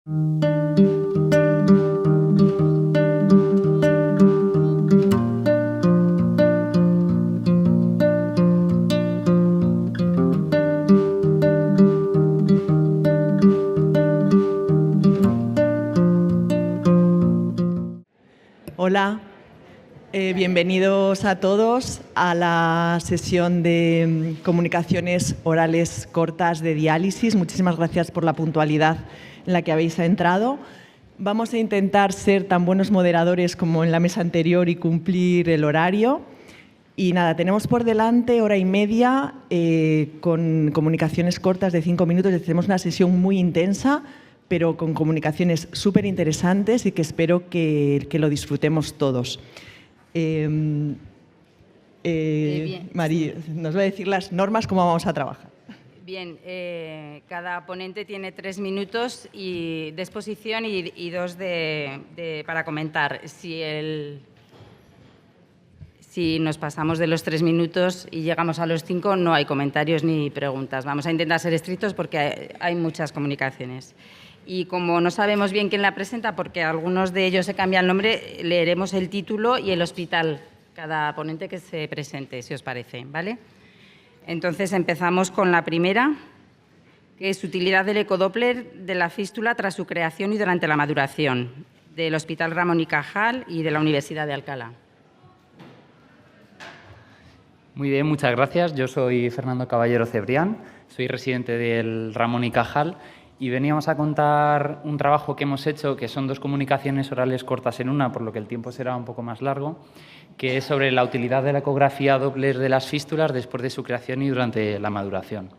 Hola, bienvenidos a todos a la sesión de comunicaciones orales cortas de diálisis. Muchísimas gracias por la puntualidad en la que habéis entrado. Vamos a intentar ser tan buenos moderadores como en la mesa anterior y cumplir el horario. Y nada, tenemos por delante hora y media con comunicaciones cortas de 5 minutos. Tenemos una sesión muy intensa, pero con comunicaciones súper interesantes y que espero que lo disfrutemos todos. María, nos va a decir las normas, cómo vamos a trabajar. Bien, cada ponente tiene 3 minutos de exposición y 2 para comentar. Si nos pasamos de los 3 minutos y llegamos a los 5, no hay comentarios ni preguntas. Vamos a intentar ser estrictos porque hay muchas comunicaciones. Y como no sabemos bien quién la presenta, porque algunos de ellos se cambian el nombre, leeremos el título y el hospital, cada ponente que se presente, si os parece, ¿vale? Entonces empezamos con la primera, que es utilidad del ecodoppler de la fístula tras su creación y durante la maduración, del Hospital Ramón y Cajal y de la Universidad de Alcalá. Muy bien, muchas gracias. Yo soy Fernando Caballero Cebrián, soy residente del Ramón y Cajal y veníamos a contar un trabajo que hemos hecho, que son 2 comunicaciones orales cortas en una, por lo que el tiempo será un poco más largo, que es sobre la utilidad de la ecografía Doppler de las fístulas después de su creación y durante la maduración.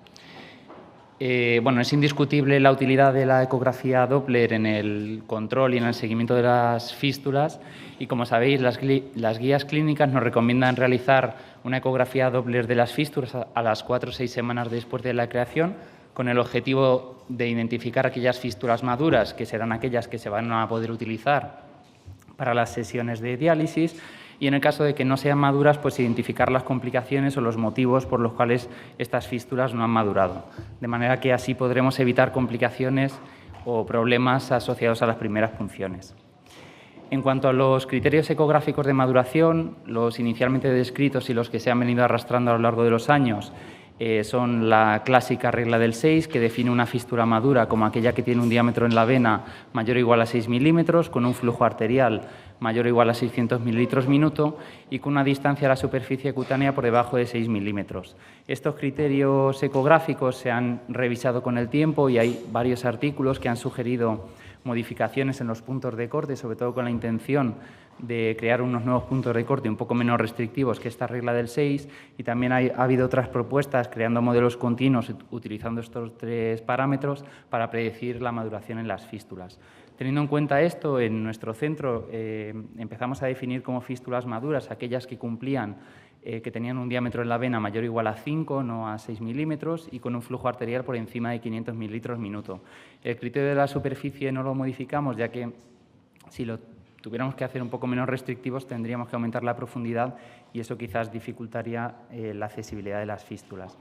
Bueno, es indiscutible la utilidad de la ecografía Doppler en el control y en el seguimiento de las fístulas y, como sabéis, las guías clínicas nos recomiendan realizar una ecografía Doppler de las fístulas a las 4 o 6 semanas después de la creación, con el objetivo de identificar aquellas fístulas maduras, que serán aquellas que se van a poder utilizar para las sesiones de diálisis, y en el caso de que no sean maduras, pues identificar las complicaciones o los motivos por los cuales estas fístulas no han madurado. De manera que así podremos evitar complicaciones o problemas asociados a las primeras punciones. En cuanto a los criterios ecográficos de maduración, los inicialmente descritos y los que se han venido arrastrando a lo largo de los años son la clásica regla del 6, que define una fístula madura como aquella que tiene un diámetro en la vena mayor o igual a 6 milímetros, con un flujo arterial mayor o igual a 600 mililitros minuto y con una distancia a la superficie cutánea por debajo de 6 milímetros. Estos criterios ecográficos se han revisado con el tiempo y hay varios artículos que han sugerido modificaciones en los puntos de corte, sobre todo con la intención de crear unos nuevos puntos de corte un poco menos restrictivos que esta regla del 6, y también ha habido otras propuestas creando modelos continuos utilizando estos 3 parámetros para predecir la maduración en las fístulas. Teniendo en cuenta esto, en nuestro centro empezamos a definir como fístulas maduras aquellas que cumplían, que tenían un diámetro en la vena mayor o igual a 5, no a 6 milímetros, y con un flujo arterial por encima de 500 mililitros minuto. El criterio de la superficie no lo modificamos, ya que si lo tuviéramos que hacer un poco menos restrictivos, tendríamos que aumentar la profundidad y eso quizás dificultaría la accesibilidad de las fístulas.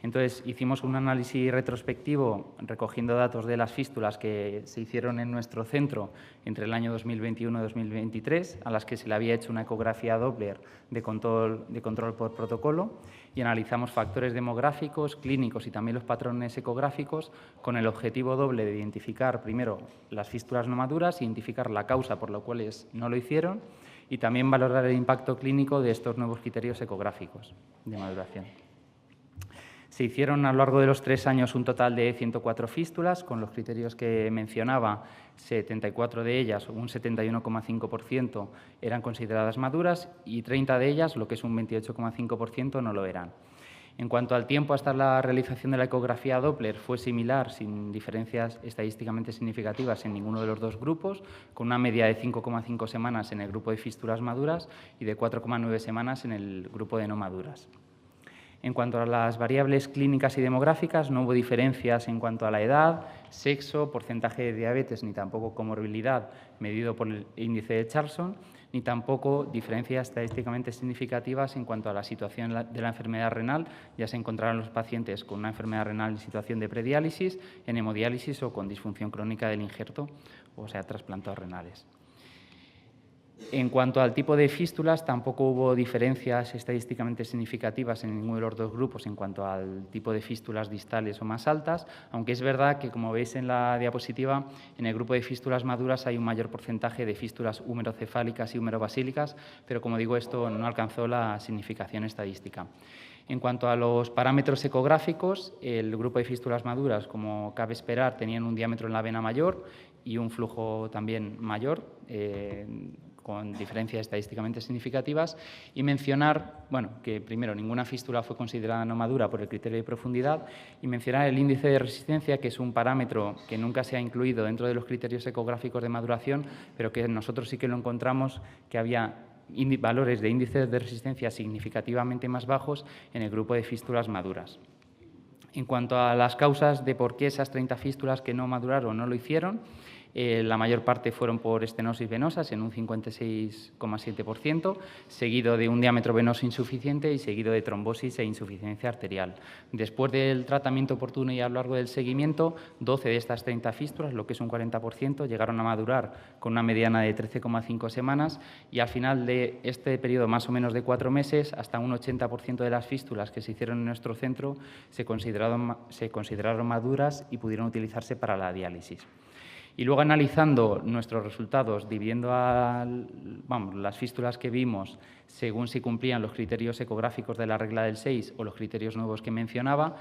Entonces, hicimos un análisis retrospectivo recogiendo datos de las fístulas que se hicieron en nuestro centro entre el año 2021 y 2023, a las que se le había hecho una ecografía Doppler de control por protocolo, y analizamos factores demográficos, clínicos y también los patrones ecográficos con el objetivo doble de identificar primero las fístulas no maduras, identificar la causa por la cual no lo hicieron y también valorar el impacto clínico de estos nuevos criterios ecográficos de maduración. Se hicieron a lo largo de los 3 años un total de 104 fístulas, con los criterios que mencionaba, 74 de ellas, un 71,5%, eran consideradas maduras y 30 de ellas, lo que es un 28,5%, no lo eran. En cuanto al tiempo hasta la realización de la ecografía Doppler, fue similar, sin diferencias estadísticamente significativas en ninguno de los 2 grupos, con una media de 5,5 semanas en el grupo de fístulas maduras y de 4,9 semanas en el grupo de no maduras. En cuanto a las variables clínicas y demográficas, no hubo diferencias en cuanto a la edad, sexo, porcentaje de diabetes ni tampoco comorbilidad medido por el índice de Charlson, ni tampoco diferencias estadísticamente significativas en cuanto a la situación de la enfermedad renal. Ya se encontraron los pacientes con una enfermedad renal en situación de prediálisis, en hemodiálisis o con disfunción crónica del injerto, o sea, trasplantados renales. En cuanto al tipo de fístulas, tampoco hubo diferencias estadísticamente significativas en ninguno de los dos grupos en cuanto al tipo de fístulas distales o más altas, aunque es verdad que, como veis en la diapositiva, en el grupo de fístulas maduras hay un mayor porcentaje de fístulas húmerocefálicas y húmerobasílicas, pero, como digo, esto no alcanzó la significación estadística. En cuanto a los parámetros ecográficos, el grupo de fístulas maduras, como cabe esperar, tenían un diámetro en la vena mayor y un flujo también mayor, con diferencias estadísticamente significativas, y mencionar, que primero ninguna fístula fue considerada no madura por el criterio de profundidad, y mencionar el índice de resistencia, que es un parámetro que nunca se ha incluido dentro de los criterios ecográficos de maduración, pero que nosotros sí que lo encontramos, que había valores de índices de resistencia significativamente más bajos en el grupo de fístulas maduras. En cuanto a las causas de por qué esas 30 fístulas que no maduraron no lo hicieron, la mayor parte fueron por estenosis venosas, en un 56,7%, seguido de un diámetro venoso insuficiente y seguido de trombosis e insuficiencia arterial. Después del tratamiento oportuno y a lo largo del seguimiento, 12 de estas 30 fístulas, lo que es un 40%, llegaron a madurar con una mediana de 13,5 semanas, y al final de este periodo más o menos de 4 meses, hasta un 80% de las fístulas que se hicieron en nuestro centro se consideraron maduras y pudieron utilizarse para la diálisis. Y luego, analizando nuestros resultados, dividiendo las fístulas que vimos según si cumplían los criterios ecográficos de la regla del 6 o los criterios nuevos que mencionaba,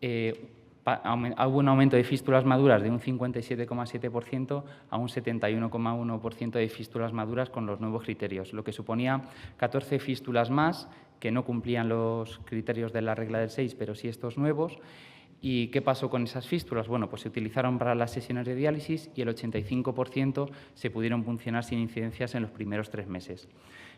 hubo un aumento de fístulas maduras de un 57,7% a un 71,1% de fístulas maduras con los nuevos criterios, lo que suponía 14 fístulas más que no cumplían los criterios de la regla del 6, pero sí estos nuevos. ¿Y qué pasó con esas fístulas? Bueno, pues se utilizaron para las sesiones de diálisis y el 85% se pudieron puncionar sin incidencias en los primeros 3 meses.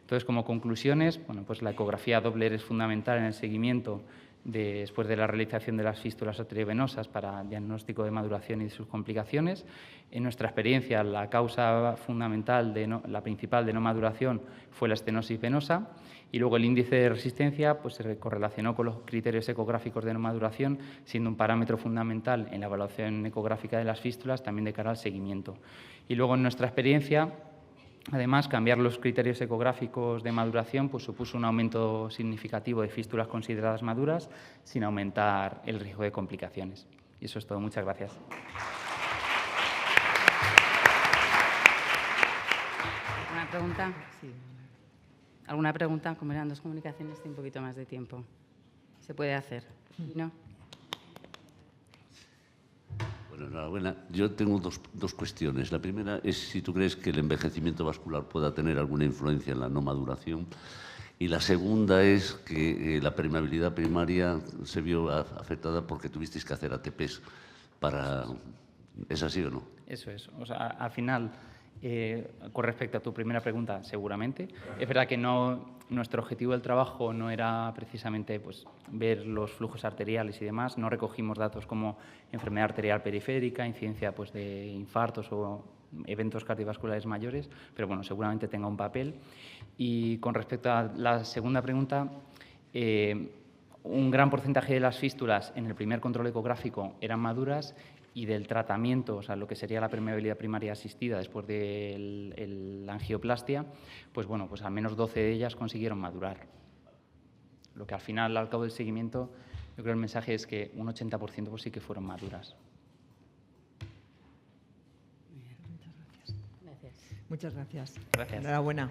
Entonces, como conclusiones, pues la ecografía Doppler es fundamental en el seguimiento después de la realización de las fístulas arteriovenosas para diagnóstico de maduración y de sus complicaciones. En nuestra experiencia, la causa fundamental, la principal de no maduración, fue la estenosis venosa, y luego el índice de resistencia se correlacionó con los criterios ecográficos de no maduración, siendo un parámetro fundamental en la evaluación ecográfica de las fístulas, también de cara al seguimiento. Y luego, en nuestra experiencia, además, cambiar los criterios ecográficos de maduración supuso un aumento significativo de fístulas consideradas maduras sin aumentar el riesgo de complicaciones. Y eso es todo. Muchas gracias. ¿Alguna pregunta? Sí. ¿Alguna pregunta? Como eran 2 comunicaciones, tiene un poquito más de tiempo. ¿Se puede hacer? ¿No? Bueno, enhorabuena. Yo tengo dos cuestiones. La primera es si tú crees que el envejecimiento vascular pueda tener alguna influencia en la no maduración. Y la segunda es que la permeabilidad primaria se vio afectada porque tuvisteis que hacer ATPs para... ¿Es así o no? Eso es. O sea, al final, con respecto a tu primera pregunta, seguramente. Es verdad que nuestro objetivo del trabajo no era precisamente ver los flujos arteriales y demás. No recogimos datos como enfermedad arterial periférica, incidencia de infartos o eventos cardiovasculares mayores, pero bueno, seguramente tenga un papel. Y con respecto a la segunda pregunta, un gran porcentaje de las fístulas en el primer control ecográfico eran maduras, y del tratamiento, o sea, lo que sería la permeabilidad primaria asistida después de la angioplastia, pues al menos 12 de ellas consiguieron madurar. Lo que al final, al cabo del seguimiento, yo creo que el mensaje es que un 80% sí que fueron maduras. Muchas gracias. Gracias. Enhorabuena.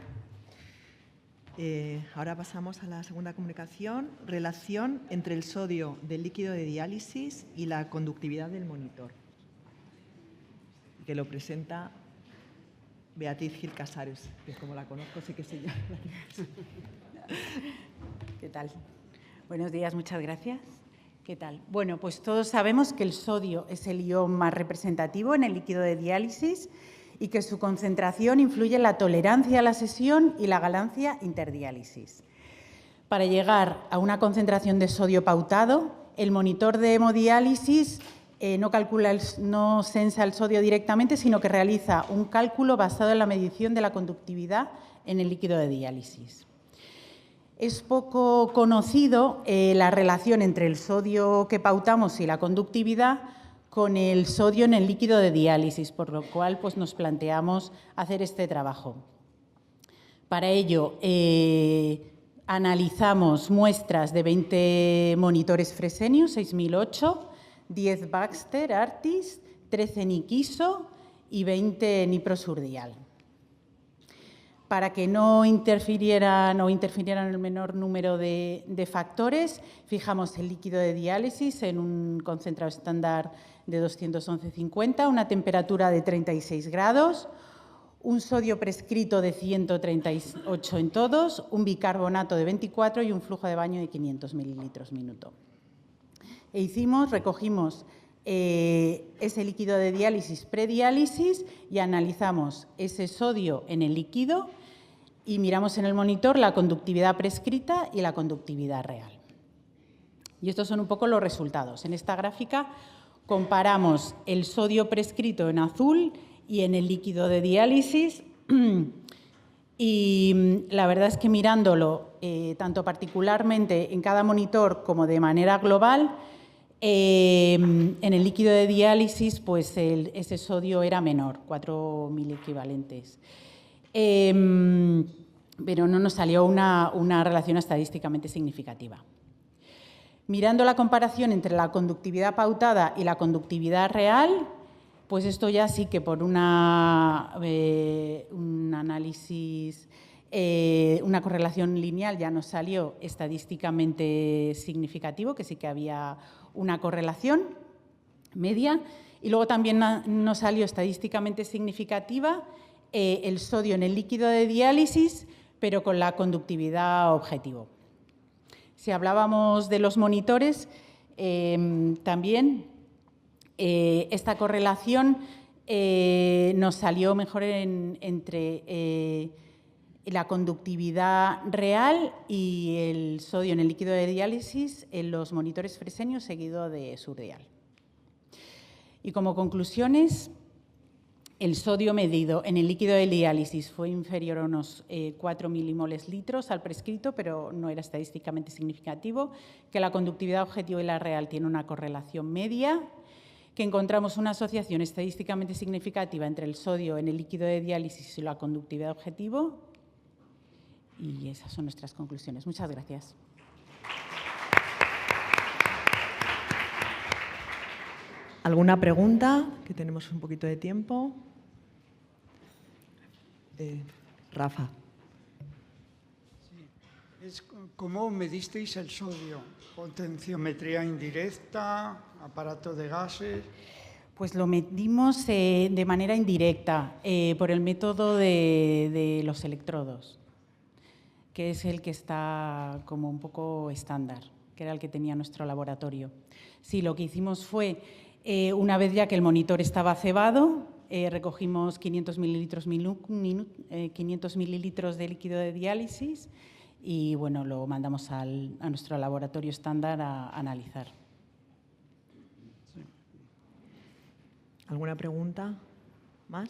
Ahora pasamos a la segunda comunicación, relación entre el sodio del líquido de diálisis y la conductividad del monitor, que lo presenta Beatriz Gil Casares, que como la conozco sí que se llama. ¿Qué tal? Buenos días, muchas gracias. ¿Qué tal? Bueno, pues todos sabemos que el sodio es el ion más representativo en el líquido de diálisis y que su concentración influye en la tolerancia a la sesión y la ganancia interdiálisis. Para llegar a una concentración de sodio pautado, el monitor de hemodiálisis no sensa el sodio directamente, sino que realiza un cálculo basado en la medición de la conductividad en el líquido de diálisis. Es poco conocido la relación entre el sodio que pautamos y la conductividad con el sodio en el líquido de diálisis, por lo cual pues, nos planteamos hacer este trabajo. Para ello, analizamos muestras de 20 monitores Fresenius 6008, 10 Baxter Artis, 13 Nikiso y 20 Niprosurdial. Para que no interfirieran el menor número de factores, fijamos el líquido de diálisis en un concentrado estándar de 211,50, una temperatura de 36 grados, un sodio prescrito de 138 en todos, un bicarbonato de 24 y un flujo de baño de 500 mililitros minuto. Recogimos ese líquido de diálisis prediálisis y analizamos ese sodio en el líquido y miramos en el monitor la conductividad prescrita y la conductividad real. Y estos son un poco los resultados. En esta gráfica comparamos el sodio prescrito en azul y en el líquido de diálisis y la verdad es que mirándolo tanto particularmente en cada monitor como de manera global, en el líquido de diálisis pues ese sodio era menor, 4 miliequivalentes. Pero no nos salió una relación estadísticamente significativa. Mirando la comparación entre la conductividad pautada y la conductividad real, pues esto ya sí que por un análisis, una correlación lineal ya nos salió estadísticamente significativo, que sí que había una correlación media. Y luego también nos salió estadísticamente significativa el sodio en el líquido de diálisis, pero con la conductividad objetivo. Si hablábamos de los monitores, también esta correlación nos salió mejor entre la conductividad real y el sodio en el líquido de diálisis en los monitores Fresenius seguido de Surdial. Y como conclusiones, el sodio medido en el líquido de diálisis fue inferior a unos 4 milimoles litros al prescrito, pero no era estadísticamente significativo, que la conductividad objetiva y la real tiene una correlación media, que encontramos una asociación estadísticamente significativa entre el sodio en el líquido de diálisis y la conductividad objetivo. Y esas son nuestras conclusiones. Muchas gracias. ¿Alguna pregunta? Que tenemos un poquito de tiempo. Rafa. Sí. ¿Cómo medisteis el sodio? ¿Potenciometría indirecta? ¿Aparato de gases? Pues lo medimos de manera indirecta, por el método de los electrodos, que es el que está como un poco estándar, que era el que tenía nuestro laboratorio. Sí, lo que hicimos fue, una vez ya que el monitor estaba cebado, recogimos 500 mililitros de líquido de diálisis y bueno, lo mandamos a nuestro laboratorio estándar a analizar. ¿Alguna pregunta más?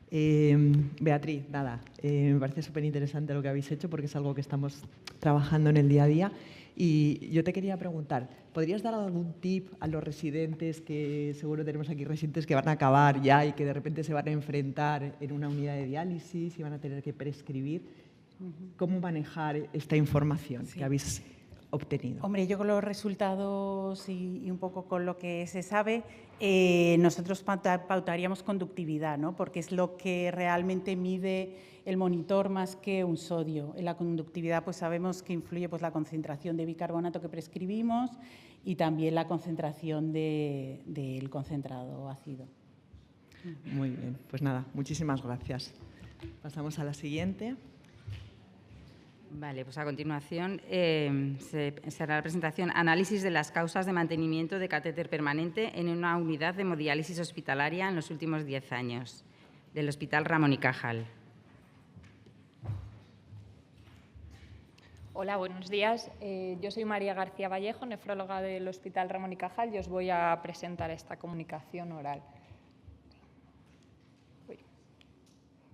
Beatriz, nada, me parece súper interesante lo que habéis hecho porque es algo que estamos trabajando en el día a día. Y yo te quería preguntar, ¿podrías dar algún tip a los residentes, que seguro tenemos aquí residentes que van a acabar ya y que de repente se van a enfrentar en una unidad de diálisis y van a tener que prescribir? ¿Cómo manejar esta información que habéis obtenido? Hombre, yo con los resultados y un poco con lo que se sabe, nosotros pautaríamos conductividad, ¿no? Porque es lo que realmente mide el monitor más que un sodio. En la conductividad pues sabemos que influye pues, la concentración de bicarbonato que prescribimos y también la concentración del concentrado ácido. Muy bien, pues nada, muchísimas gracias. Pasamos a la siguiente. Vale, pues a continuación será la presentación Análisis de las causas de mantenimiento de catéter permanente en una unidad de hemodiálisis hospitalaria en los últimos 10 años, del Hospital Ramón y Cajal. Hola, buenos días. Yo soy María García Vallejo, nefróloga del Hospital Ramón y Cajal, y os voy a presentar esta comunicación oral.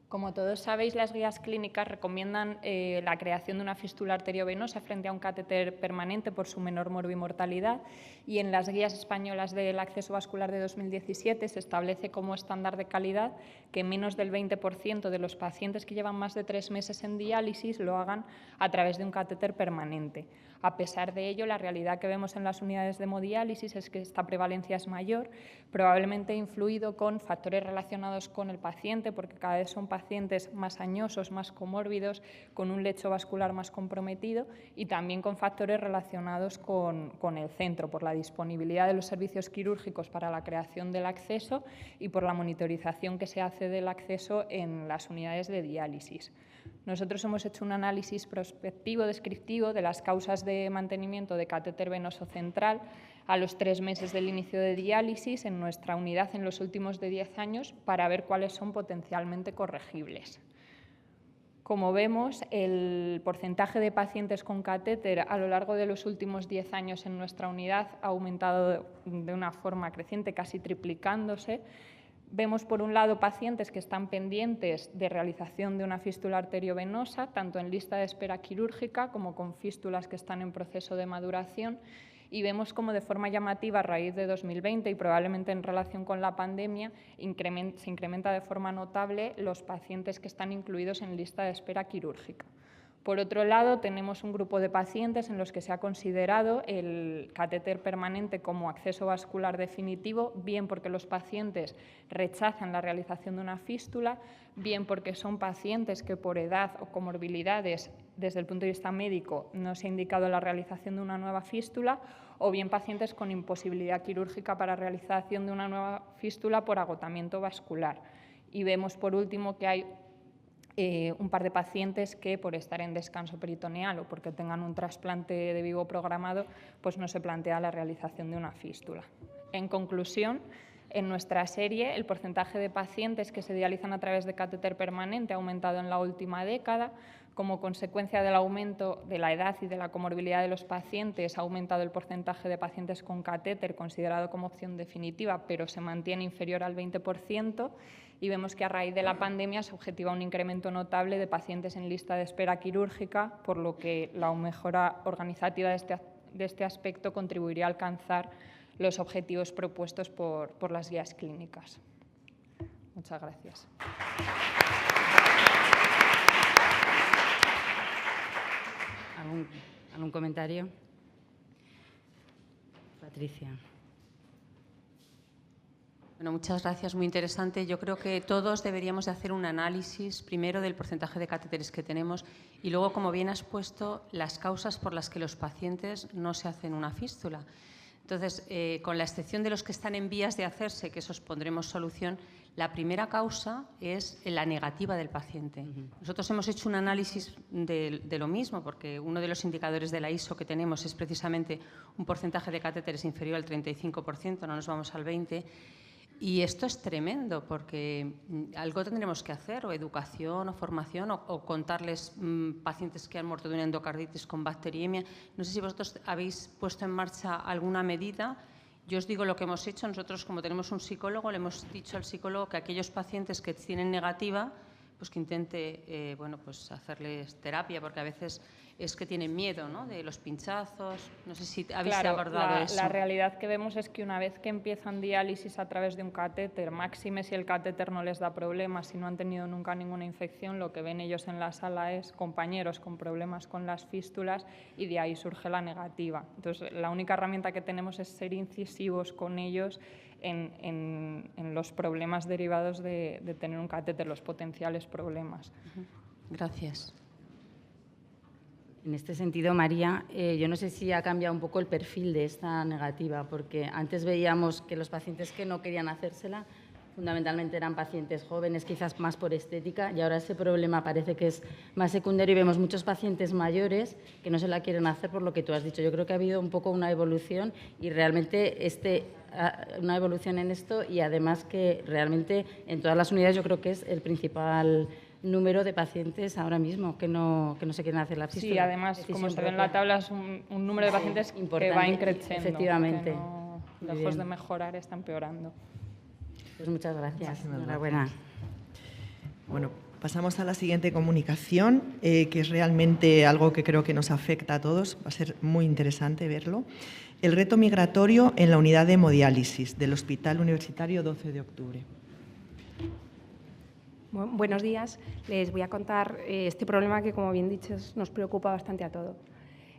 Como todos sabéis, las guías clínicas recomiendan la creación de una fístula arteriovenosa frente a un catéter permanente por su menor morbimortalidad, y en las guías españolas del acceso vascular de 2017 se establece como estándar de calidad que menos del 20% de los pacientes que llevan más de 3 meses en diálisis lo hagan a través de un catéter permanente. A pesar de ello, la realidad que vemos en las unidades de hemodiálisis es que esta prevalencia es mayor, probablemente influido con factores relacionados con el paciente, porque cada vez son pacientes más añosos, más comórbidos, con un lecho vascular más comprometido, y también con factores relacionados con el centro, por la disponibilidad de los servicios quirúrgicos para la creación del acceso y por la monitorización que se hace del acceso en las unidades de diálisis. Nosotros hemos hecho un análisis prospectivo descriptivo de las causas de mantenimiento de catéter venoso central a los 3 meses del inicio de diálisis en nuestra unidad en los últimos de 10 años para ver cuáles son potencialmente corregibles. Como vemos, el porcentaje de pacientes con catéter a lo largo de los últimos 10 años en nuestra unidad ha aumentado de una forma creciente, casi triplicándose. Vemos, por un lado, pacientes que están pendientes de realización de una fístula arteriovenosa, tanto en lista de espera quirúrgica como con fístulas que están en proceso de maduración, y vemos como de forma llamativa a raíz de 2020 y probablemente en relación con la pandemia se incrementa de forma notable los pacientes que están incluidos en lista de espera quirúrgica. Por otro lado, tenemos un grupo de pacientes en los que se ha considerado el catéter permanente como acceso vascular definitivo, bien porque los pacientes rechazan la realización de una fístula, bien porque son pacientes que por edad o comorbilidades, desde el punto de vista médico, no se ha indicado la realización de una nueva fístula, o bien pacientes con imposibilidad quirúrgica para realización de una nueva fístula por agotamiento vascular. Y vemos, por último, que hay un par de pacientes que, por estar en descanso peritoneal o porque tengan un trasplante de vivo programado, pues no se plantea la realización de una fístula. En conclusión, en nuestra serie, el porcentaje de pacientes que se dializan a través de catéter permanente ha aumentado en la última década. Como consecuencia del aumento de la edad y de la comorbilidad de los pacientes, ha aumentado el porcentaje de pacientes con catéter considerado como opción definitiva, pero se mantiene inferior al 20%, y vemos que a raíz de la pandemia se objetiva un incremento notable de pacientes en lista de espera quirúrgica, por lo que la mejora organizativa de este aspecto contribuiría a alcanzar los objetivos propuestos por las guías clínicas. Muchas gracias. ¿Algún comentario? Patricia. Bueno, muchas gracias, muy interesante. Yo creo que todos deberíamos de hacer un análisis primero del porcentaje de catéteres que tenemos y luego, como bien has puesto, las causas por las que los pacientes no se hacen una fístula. Entonces, con la excepción de los que están en vías de hacerse, que esos pondremos solución, la primera causa es la negativa del paciente. Nosotros hemos hecho un análisis de lo mismo, porque uno de los indicadores de la ISO que tenemos es precisamente un porcentaje de catéteres inferior al 35%, no nos vamos al 20%, y esto es tremendo, porque algo tendremos que hacer, o educación, o formación, o contarles pacientes que han muerto de una endocarditis con bacteriemia. No sé si vosotros habéis puesto en marcha alguna medida. Yo os digo lo que hemos hecho. Nosotros, como tenemos un psicólogo, le hemos dicho al psicólogo que aquellos pacientes que tienen negativa, pues que intente pues hacerles terapia, porque a veces es que tienen miedo, ¿no?, de los pinchazos. No sé si habéis abordado eso. La realidad que vemos es que una vez que empiezan diálisis a través de un catéter, máxime si el catéter no les da problemas, si no han tenido nunca ninguna infección, lo que ven ellos en la sala es compañeros con problemas con las fístulas, y de ahí surge la negativa. Entonces, la única herramienta que tenemos es ser incisivos con ellos en los problemas derivados de tener un catéter, los potenciales problemas. Gracias. En este sentido, María, yo no sé si ha cambiado un poco el perfil de esta negativa, porque antes veíamos que los pacientes que no querían hacérsela fundamentalmente eran pacientes jóvenes, quizás más por estética, y ahora ese problema parece que es más secundario y vemos muchos pacientes mayores que no se la quieren hacer por lo que tú has dicho. Yo creo que ha habido un poco una evolución y realmente una evolución en esto, y además que realmente en todas las unidades yo creo que es el principal número de pacientes ahora mismo que no se quieren hacer la fístula. Sí, además, como se ve en la tabla, es un número de pacientes que va increciendo. Efectivamente. No, lejos de mejorar, está empeorando. Pues muchas gracias. Enhorabuena. Bueno, pasamos a la siguiente comunicación, que es realmente algo que creo que nos afecta a todos. Va a ser muy interesante verlo. El reto migratorio en la unidad de hemodiálisis del Hospital Universitario 12 de octubre. Buenos días. Les voy a contar este problema que, como bien dices, nos preocupa bastante a todos.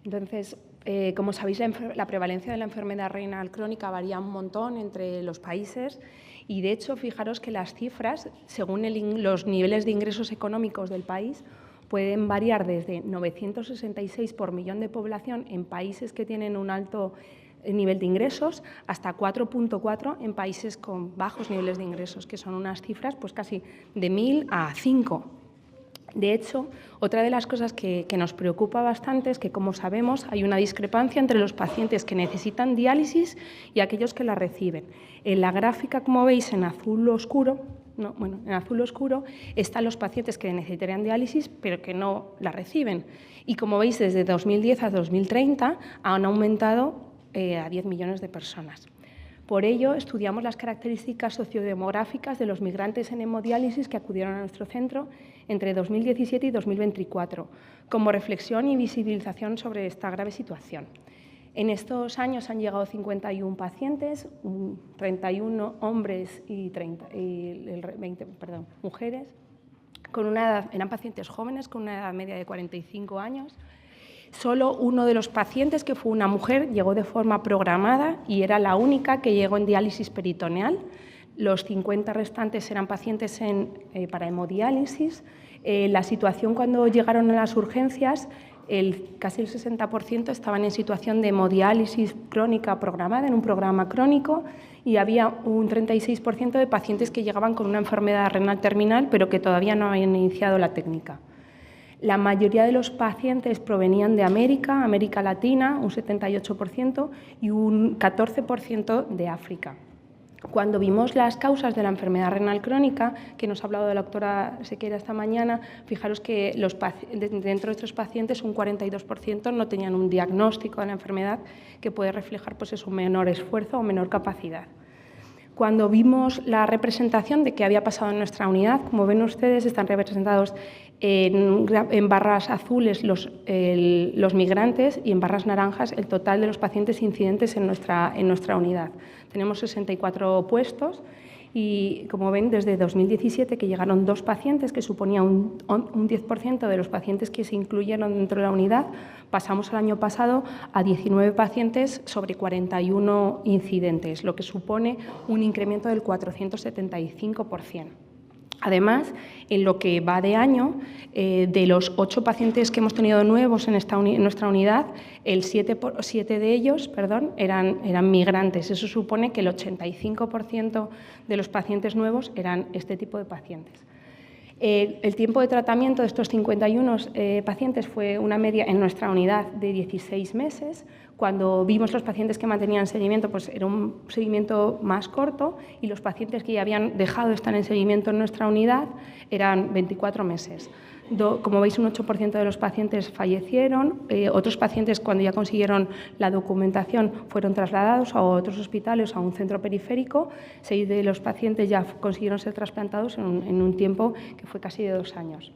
Entonces, como sabéis, la prevalencia de la enfermedad renal crónica varía un montón entre los países y, de hecho, fijaros que las cifras, según los niveles de ingresos económicos del país, pueden variar desde 966 por millón de población en países que tienen un alto nivel de ingresos hasta 4.4 en países con bajos niveles de ingresos, que son unas cifras pues casi de 1.000 a 5. De hecho, otra de las cosas que nos preocupa bastante es que, como sabemos, hay una discrepancia entre los pacientes que necesitan diálisis y aquellos que la reciben. En la gráfica, como veis, en azul oscuro, en azul oscuro están los pacientes que necesitarían diálisis pero que no la reciben. Y, como veis, desde 2010 a 2030 han aumentado a 10 millones de personas. Por ello, estudiamos las características sociodemográficas de los migrantes en hemodiálisis que acudieron a nuestro centro entre 2017 y 2024, como reflexión y visibilización sobre esta grave situación. En estos años han llegado 51 pacientes, 31 hombres y 20 mujeres, con una edad, eran pacientes jóvenes con una edad media de 45 años. Solo uno de los pacientes, que fue una mujer, llegó de forma programada y era la única que llegó en diálisis peritoneal. Los 50 restantes eran pacientes para hemodiálisis. La situación cuando llegaron a las urgencias, casi el 60% estaban en situación de hemodiálisis crónica programada, en un programa crónico, y había un 36% de pacientes que llegaban con una enfermedad renal terminal, pero que todavía no habían iniciado la técnica. La mayoría de los pacientes provenían de América Latina, un 78%, y un 14% de África. Cuando vimos las causas de la enfermedad renal crónica, que nos ha hablado la doctora Sequeira esta mañana, fijaros que dentro de estos pacientes un 42% no tenían un diagnóstico de la enfermedad que puede reflejar pues, un menor esfuerzo o menor capacidad. Cuando vimos la representación de qué había pasado en nuestra unidad, como ven ustedes, están representados en barras azules los migrantes y en barras naranjas el total de los pacientes incidentes en nuestra unidad. Tenemos 64 puestos y, como ven, desde 2017 que llegaron 2 pacientes, que suponía un 10% de los pacientes que se incluyeron dentro de la unidad, pasamos el año pasado a 19 pacientes sobre 41 incidentes, lo que supone un incremento del 475%. Además, en lo que va de año, de los 8 pacientes que hemos tenido nuevos en nuestra unidad, 7 de ellos eran migrantes. Eso supone que el 85% de los pacientes nuevos eran este tipo de pacientes. El tiempo de tratamiento de estos 51 pacientes fue una media en nuestra unidad de 16 meses. Cuando vimos los pacientes que mantenían seguimiento, pues era un seguimiento más corto, y los pacientes que ya habían dejado de estar en seguimiento en nuestra unidad eran 24 meses. Como veis, un 8% de los pacientes fallecieron. Otros pacientes, cuando ya consiguieron la documentación, fueron trasladados a otros hospitales, a un centro periférico. 6 de los pacientes ya consiguieron ser trasplantados en un tiempo que fue casi de 2 años.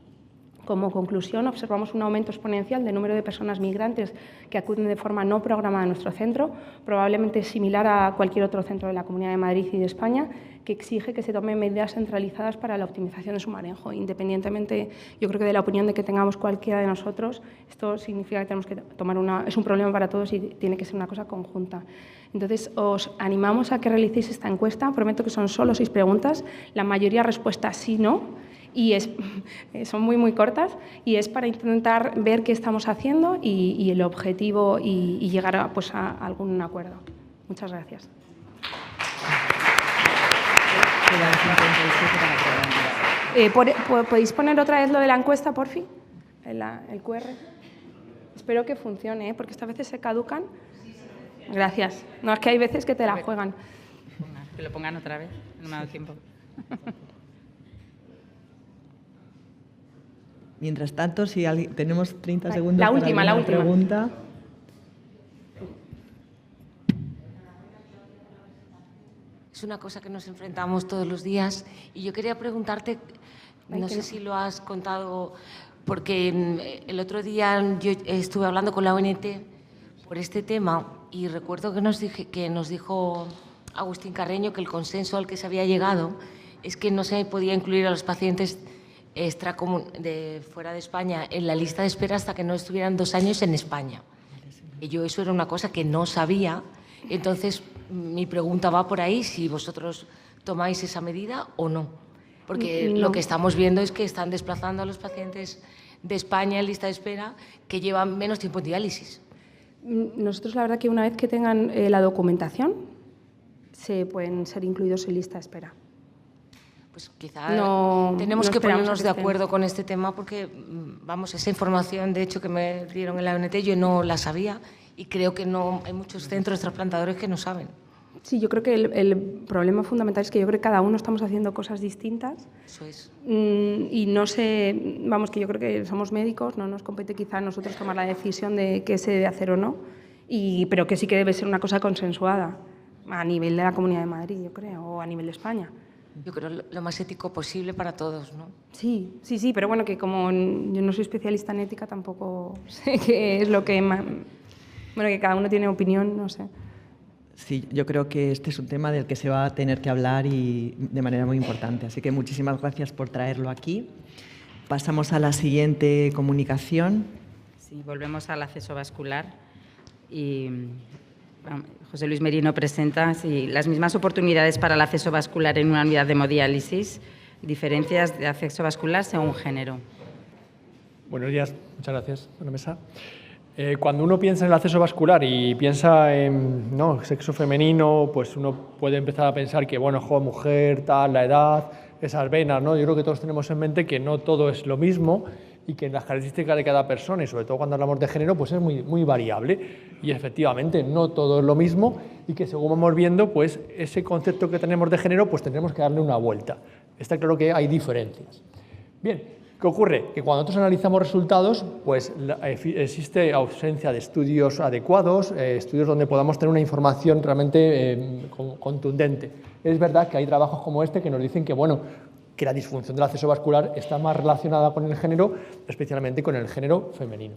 Como conclusión, observamos un aumento exponencial del número de personas migrantes que acuden de forma no programada a nuestro centro, probablemente similar a cualquier otro centro de la Comunidad de Madrid y de España, que exige que se tomen medidas centralizadas para la optimización de su manejo. Independientemente, yo creo que de la opinión de que tengamos cualquiera de nosotros, esto significa que tenemos que tomar es un problema para todos y tiene que ser una cosa conjunta. Entonces, os animamos a que realicéis esta encuesta. Prometo que son solo 6 preguntas, la mayoría respuesta sí, no, y son muy cortas, y es para intentar ver qué estamos haciendo y el objetivo y llegar a algún acuerdo. Muchas gracias. ¿Podéis poner otra vez lo de la encuesta, por fin? El QR. Espero que funcione, porque estas veces se caducan. Gracias. No, es que hay veces que te la juegan. Que lo pongan otra vez, no me ha dado tiempo. Mientras tanto, si tenemos 30 segundos la para última alguna pregunta. Es una cosa que nos enfrentamos todos los días y yo quería preguntarte, no sé si lo has contado, porque el otro día yo estuve hablando con la ONT por este tema y recuerdo que nos dijo Agustín Carreño que el consenso al que se había llegado es que no se podía incluir a los pacientes de fuera de España en la lista de espera hasta que no estuvieran 2 años en España. Y yo eso era una cosa que no sabía. Entonces, mi pregunta va por ahí, si vosotros tomáis esa medida o no. Porque No. lo que estamos viendo es que están desplazando a los pacientes de España en lista de espera que llevan menos tiempo en diálisis. Nosotros, la verdad, que una vez que tengan la documentación, se pueden ser incluidos en lista de espera. Pues quizá no tenemos que esperamos ponernos a que de estén. acuerdo con este tema porque, vamos, esa información, de hecho, que me dieron en la ONT, yo no la sabía y creo que no hay muchos centros trasplantadores que no saben. Sí, yo creo que el problema fundamental es que yo creo que cada uno estamos haciendo cosas distintas. Eso es. Y no sé, vamos, que yo creo que somos médicos, no nos compete quizá a nosotros tomar la decisión de qué se debe hacer o no, pero que sí que debe ser una cosa consensuada a nivel de la Comunidad de Madrid, yo creo, o a nivel de España. Yo creo lo más ético posible para todos, ¿no? Sí, pero bueno, que como yo no soy especialista en ética, tampoco sé qué es lo que... Bueno, que cada uno tiene opinión, no sé. Sí, yo creo que este es un tema del que se va a tener que hablar y de manera muy importante. Así que muchísimas gracias por traerlo aquí. Pasamos a la siguiente comunicación. Sí, volvemos al acceso vascular. Y José Luis Merino presenta las mismas oportunidades para el acceso vascular en una unidad de hemodiálisis, diferencias de acceso vascular según género. Buenos días, muchas gracias. Buena mesa. Cuando uno piensa en el acceso vascular y piensa en sexo femenino, pues uno puede empezar a pensar que, bueno, mujer, tal, la edad, esas venas, ¿no? Yo creo que todos tenemos en mente que no todo es lo mismo y que las características de cada persona, y sobre todo cuando hablamos de género, pues es muy, muy variable. Y efectivamente no todo es lo mismo y que según vamos viendo, pues ese concepto que tenemos de género, pues tendremos que darle una vuelta. Está claro que hay diferencias. Bien. ¿Qué ocurre? Que cuando nosotros analizamos resultados, pues existe ausencia de estudios adecuados, estudios donde podamos tener una información realmente contundente. Es verdad que hay trabajos como este que nos dicen que, bueno, que la disfunción del acceso vascular está más relacionada con el género, especialmente con el género femenino.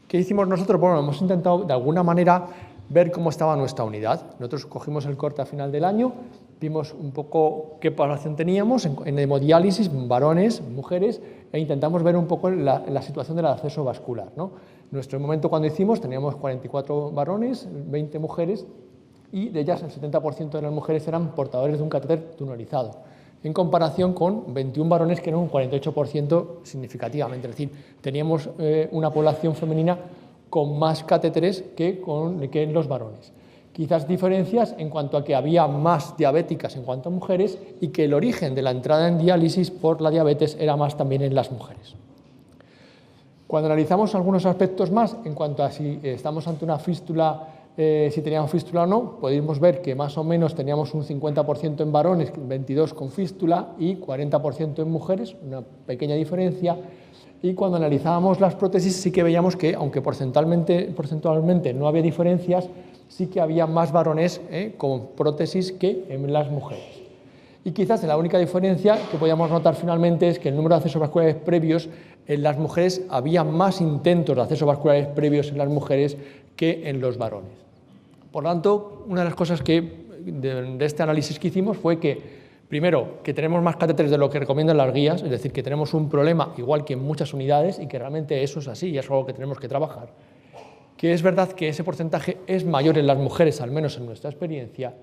¿Qué hicimos nosotros? Bueno, hemos intentado de alguna manera ver cómo estaba nuestra unidad. Nosotros cogimos el corte a final del año, vimos un poco qué población teníamos en hemodiálisis, varones, mujeres, e intentamos ver un poco la situación del acceso vascular, ¿no? En nuestro momento cuando hicimos teníamos 44 varones, 20 mujeres, y de ellas el 70% de las mujeres eran portadores de un catéter tunerizado, en comparación con 21 varones que eran un 48% significativamente. Es decir, teníamos una población femenina con más catéteres que en los varones. Quizás diferencias en cuanto a que había más diabéticas en cuanto a mujeres y que el origen de la entrada en diálisis por la diabetes era más también en las mujeres. Cuando analizamos algunos aspectos más en cuanto a si estamos ante una fístula, si teníamos fístula o no, podemos ver que más o menos teníamos un 50% en varones, 22% con fístula y 40% en mujeres, una pequeña diferencia. Y cuando analizábamos las prótesis sí que veíamos que, aunque porcentualmente no había diferencias, sí que había más varones con prótesis que en las mujeres. Y quizás la única diferencia que podíamos notar finalmente es que el número de accesos vasculares previos en las mujeres, había más intentos de accesos vasculares previos en las mujeres que en los varones. Por lo tanto, una de las cosas que de este análisis que hicimos fue que, primero, que tenemos más catéteres de lo que recomiendan las guías, es decir, que tenemos un problema igual que en muchas unidades y que realmente eso es así y es algo que tenemos que trabajar. Que es verdad que ese porcentaje es mayor en las mujeres, al menos en nuestra experiencia,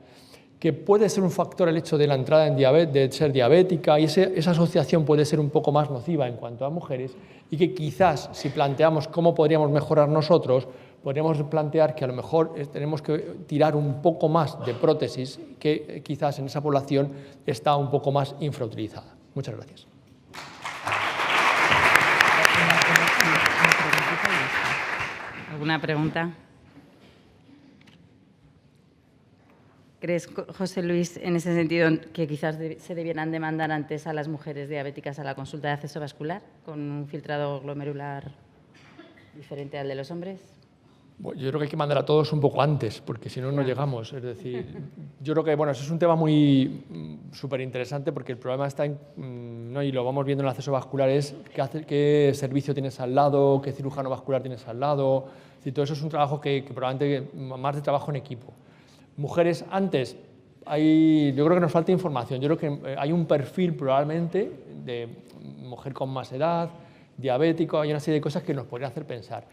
que puede ser un factor el hecho de la entrada en de ser diabética y esa asociación puede ser un poco más nociva en cuanto a mujeres y que quizás si planteamos cómo podríamos mejorar nosotros, podríamos plantear que a lo mejor tenemos que tirar un poco más de prótesis que quizás en esa población está un poco más infrautilizada. Muchas gracias. ¿Alguna pregunta? ¿Crees, José Luis, en ese sentido, que quizás se debieran demandar antes a las mujeres diabéticas a la consulta de acceso vascular con un filtrado glomerular diferente al de los hombres? Bueno, yo creo que hay que mandar a todos un poco antes, porque si no, no llegamos. Es decir, yo creo que bueno, eso es un tema muy súper interesante, porque el problema está en, ¿no? y lo vamos viendo en el acceso vascular, es qué servicio tienes al lado, qué cirujano vascular tienes al lado. Es decir, todo eso es un trabajo que probablemente más de trabajo en equipo. Mujeres antes, yo creo que nos falta información. Yo creo que hay un perfil probablemente de mujer con más edad, diabético, hay una serie de cosas que nos podrían hacer pensar.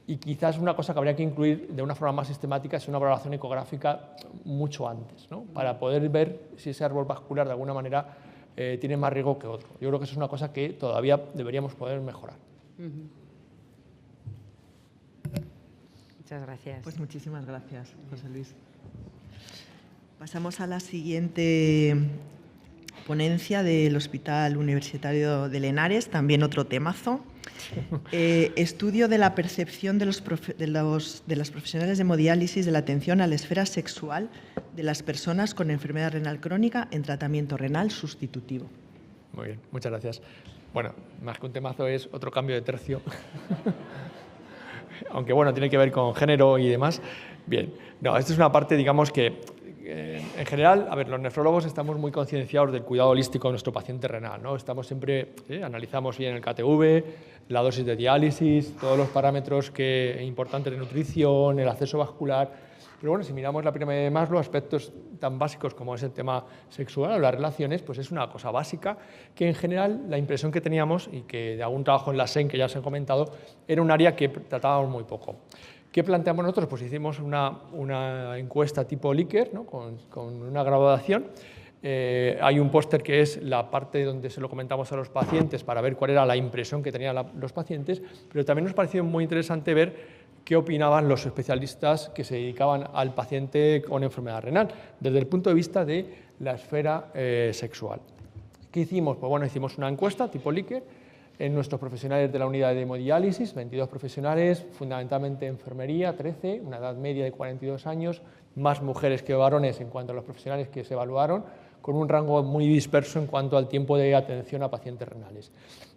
Y quizás una cosa que habría que incluir de una forma más sistemática es una valoración ecográfica mucho antes, ¿no? Para poder ver si ese árbol vascular de alguna manera tiene más riesgo que otro. Yo creo que eso es una cosa que todavía deberíamos poder mejorar. Muchas gracias. Pues muchísimas gracias, José Luis. Pasamos a la siguiente ponencia del Hospital Universitario de Lenares, también otro temazo. Estudio de la percepción de las profesionales de hemodiálisis de la atención a la esfera sexual de las personas con enfermedad renal crónica en tratamiento renal sustitutivo. Muy bien, muchas gracias. Bueno, más que un temazo es otro cambio de tercio. Aunque bueno, tiene que ver con género y demás. Bien, no, esta es una parte, digamos que en general, a ver, los nefrólogos estamos muy concienciados del cuidado holístico de nuestro paciente renal, ¿no? Estamos siempre, analizamos bien el KTV, la dosis de diálisis, todos los parámetros importantes de nutrición, el acceso vascular. Pero bueno, si miramos la pirámide de Maslow, aspectos tan básicos como es el tema sexual o las relaciones, pues es una cosa básica que en general la impresión que teníamos, y que de algún trabajo en la SEN que ya os he comentado, era un área que tratábamos muy poco. ¿Qué planteamos nosotros? Pues hicimos una encuesta tipo Likert, ¿no? con una graduación. Hay un póster que es la parte donde se lo comentamos a los pacientes para ver cuál era la impresión que tenían los pacientes, pero también nos pareció muy interesante ver qué opinaban los especialistas que se dedicaban al paciente con enfermedad renal, desde el punto de vista de la esfera sexual. ¿Qué hicimos? Pues bueno, hicimos una encuesta tipo Likert en nuestros profesionales de la unidad de hemodiálisis, 22 profesionales, fundamentalmente enfermería, 13, una edad media de 42 años, más mujeres que varones en cuanto a los profesionales que se evaluaron, con un rango muy disperso en cuanto al tiempo de atención a pacientes renales.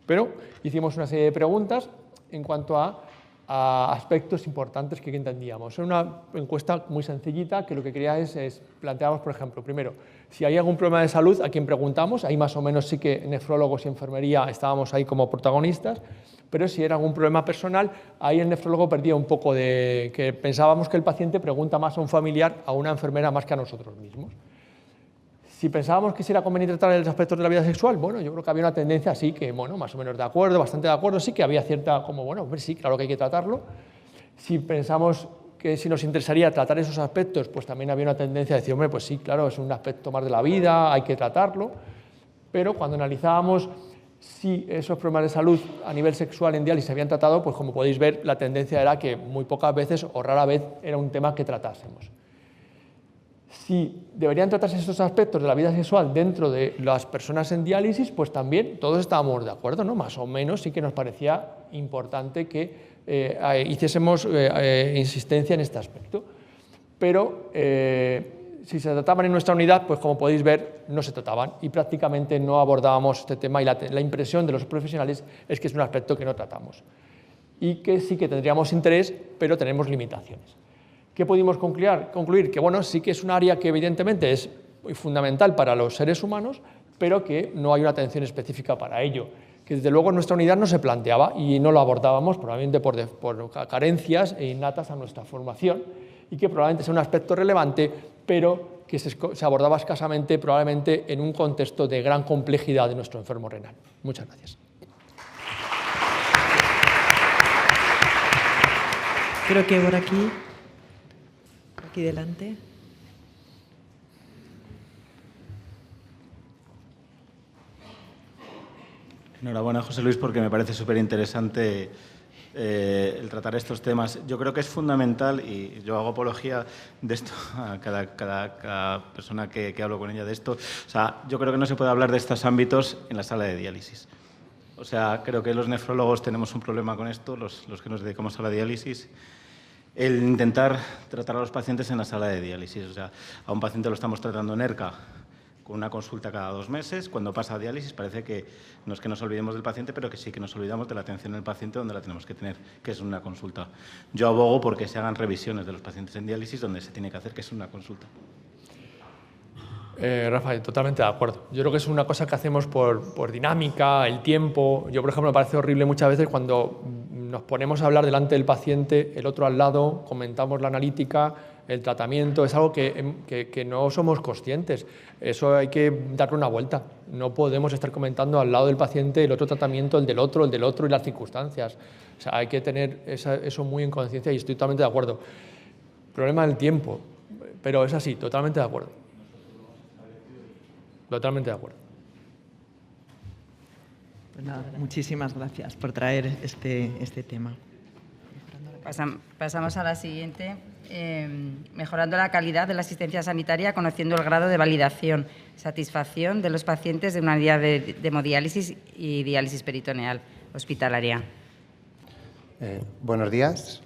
Pero hicimos una serie de preguntas en cuanto a aspectos importantes que entendíamos. Era una encuesta muy sencillita que lo que quería es planteamos, por ejemplo, primero, si hay algún problema de salud, ¿a quién preguntamos? Ahí más o menos sí que nefrólogos y enfermería estábamos ahí como protagonistas, pero si era algún problema personal, ahí el nefrólogo perdía un poco de que pensábamos que el paciente pregunta más a un familiar, a una enfermera, más que a nosotros mismos. Si pensábamos que era conveniente tratar los aspectos de la vida sexual, bueno, yo creo que había una tendencia así que, bueno, más o menos de acuerdo, bastante de acuerdo, sí que había cierta, como, bueno, sí, claro que hay que tratarlo. Si pensamos que si nos interesaría tratar esos aspectos, pues también había una tendencia a decir, hombre, pues sí, claro, es un aspecto más de la vida, hay que tratarlo. Pero cuando analizábamos si esos problemas de salud a nivel sexual en diálisis se habían tratado, pues como podéis ver, la tendencia era que muy pocas veces o rara vez era un tema que tratásemos. Si deberían tratarse estos aspectos de la vida sexual dentro de las personas en diálisis, pues también todos estábamos de acuerdo, ¿no? Más o menos sí que nos parecía importante que hiciésemos insistencia en este aspecto. Pero si se trataban en nuestra unidad, pues como podéis ver, no se trataban y prácticamente no abordábamos este tema y la impresión de los profesionales es que es un aspecto que no tratamos y que sí que tendríamos interés, pero tenemos limitaciones. ¿Qué pudimos concluir? Que bueno, sí que es un área que evidentemente es fundamental para los seres humanos, pero que no hay una atención específica para ello, que desde luego en nuestra unidad no se planteaba y no lo abordábamos, probablemente por carencias innatas a nuestra formación, y que probablemente sea un aspecto relevante, pero que se abordaba escasamente, probablemente en un contexto de gran complejidad de nuestro enfermo renal. Muchas gracias. Creo que por aquí delante. Enhorabuena, José Luis, porque me parece súper interesante el tratar estos temas. Yo creo que es fundamental, y yo hago apología de esto a cada persona que hablo con ella de esto. O sea, yo creo que no se puede hablar de estos ámbitos en la sala de diálisis. O sea, creo que los nefrólogos tenemos un problema con esto, los que nos dedicamos a la diálisis. el intentar tratar a los pacientes en la sala de diálisis. O sea, a un paciente lo estamos tratando en ERCA con una consulta cada 2 meses. Cuando pasa a diálisis parece que no es que nos olvidemos del paciente, pero que sí que nos olvidamos de la atención del paciente donde la tenemos que tener, que es una consulta. Yo abogo porque se hagan revisiones de los pacientes en diálisis donde se tiene que hacer, que es una consulta. Rafael, totalmente de acuerdo. Yo creo que es una cosa que hacemos por dinámica, el tiempo. Yo, por ejemplo, me parece horrible muchas veces cuando nos ponemos a hablar delante del paciente, el otro al lado, comentamos la analítica, el tratamiento, es algo que no somos conscientes. Eso hay que darle una vuelta. No podemos estar comentando al lado del paciente el otro tratamiento, el del otro y las circunstancias. O sea, hay que tener eso muy en conciencia y estoy totalmente de acuerdo. Problema del tiempo, pero es así, totalmente de acuerdo. Totalmente de acuerdo. Pues nada, muchísimas gracias por traer este tema. Pasamos a la siguiente. Mejorando la calidad de la asistencia sanitaria, conociendo el grado de validación, satisfacción de los pacientes de una unidad de hemodiálisis y diálisis peritoneal hospitalaria. Buenos días.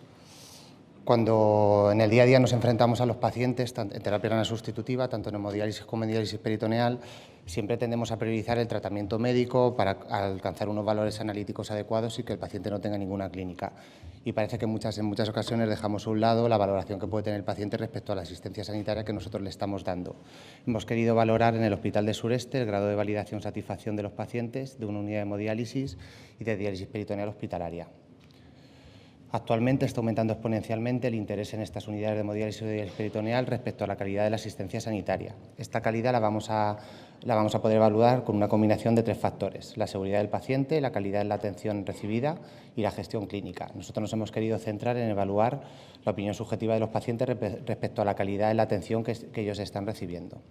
Cuando en el día a día nos enfrentamos a los pacientes en terapia renal sustitutiva, tanto en hemodiálisis como en diálisis peritoneal, siempre tendemos a priorizar el tratamiento médico para alcanzar unos valores analíticos adecuados y que el paciente no tenga ninguna clínica. Y parece que en muchas ocasiones dejamos a un lado la valoración que puede tener el paciente respecto a la asistencia sanitaria que nosotros le estamos dando. Hemos querido valorar en el Hospital de Sureste el grado de validación satisfacción de los pacientes de una unidad de hemodiálisis y de diálisis peritoneal hospitalaria. Actualmente está aumentando exponencialmente el interés en estas unidades de hemodiálisis y diálisis peritoneal respecto a la calidad de la asistencia sanitaria. Esta calidad la vamos a poder evaluar con una combinación de 3 factores: la seguridad del paciente, la calidad de la atención recibida y la gestión clínica. Nosotros nos hemos querido centrar en evaluar la opinión subjetiva de los pacientes respecto a la calidad de la atención que ellos están recibiendo.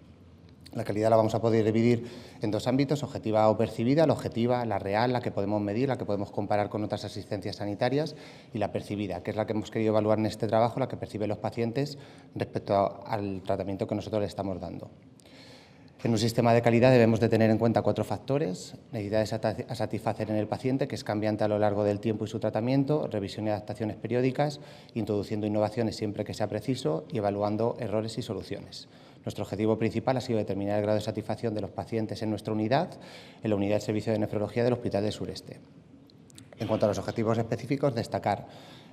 La calidad la vamos a poder dividir en 2 ámbitos: objetiva o percibida. La objetiva, la real, la que podemos medir, la que podemos comparar con otras asistencias sanitarias, y la percibida, que es la que hemos querido evaluar en este trabajo, la que perciben los pacientes respecto al tratamiento que nosotros les estamos dando. En un sistema de calidad debemos de tener en cuenta 4 factores: necesidades a satisfacer en el paciente, que es cambiante a lo largo del tiempo y su tratamiento, revisión y adaptaciones periódicas, introduciendo innovaciones siempre que sea preciso y evaluando errores y soluciones. Nuestro objetivo principal ha sido determinar el grado de satisfacción de los pacientes en nuestra unidad, en la unidad del Servicio de Nefrología del Hospital de Sureste. En cuanto a los objetivos específicos, destacar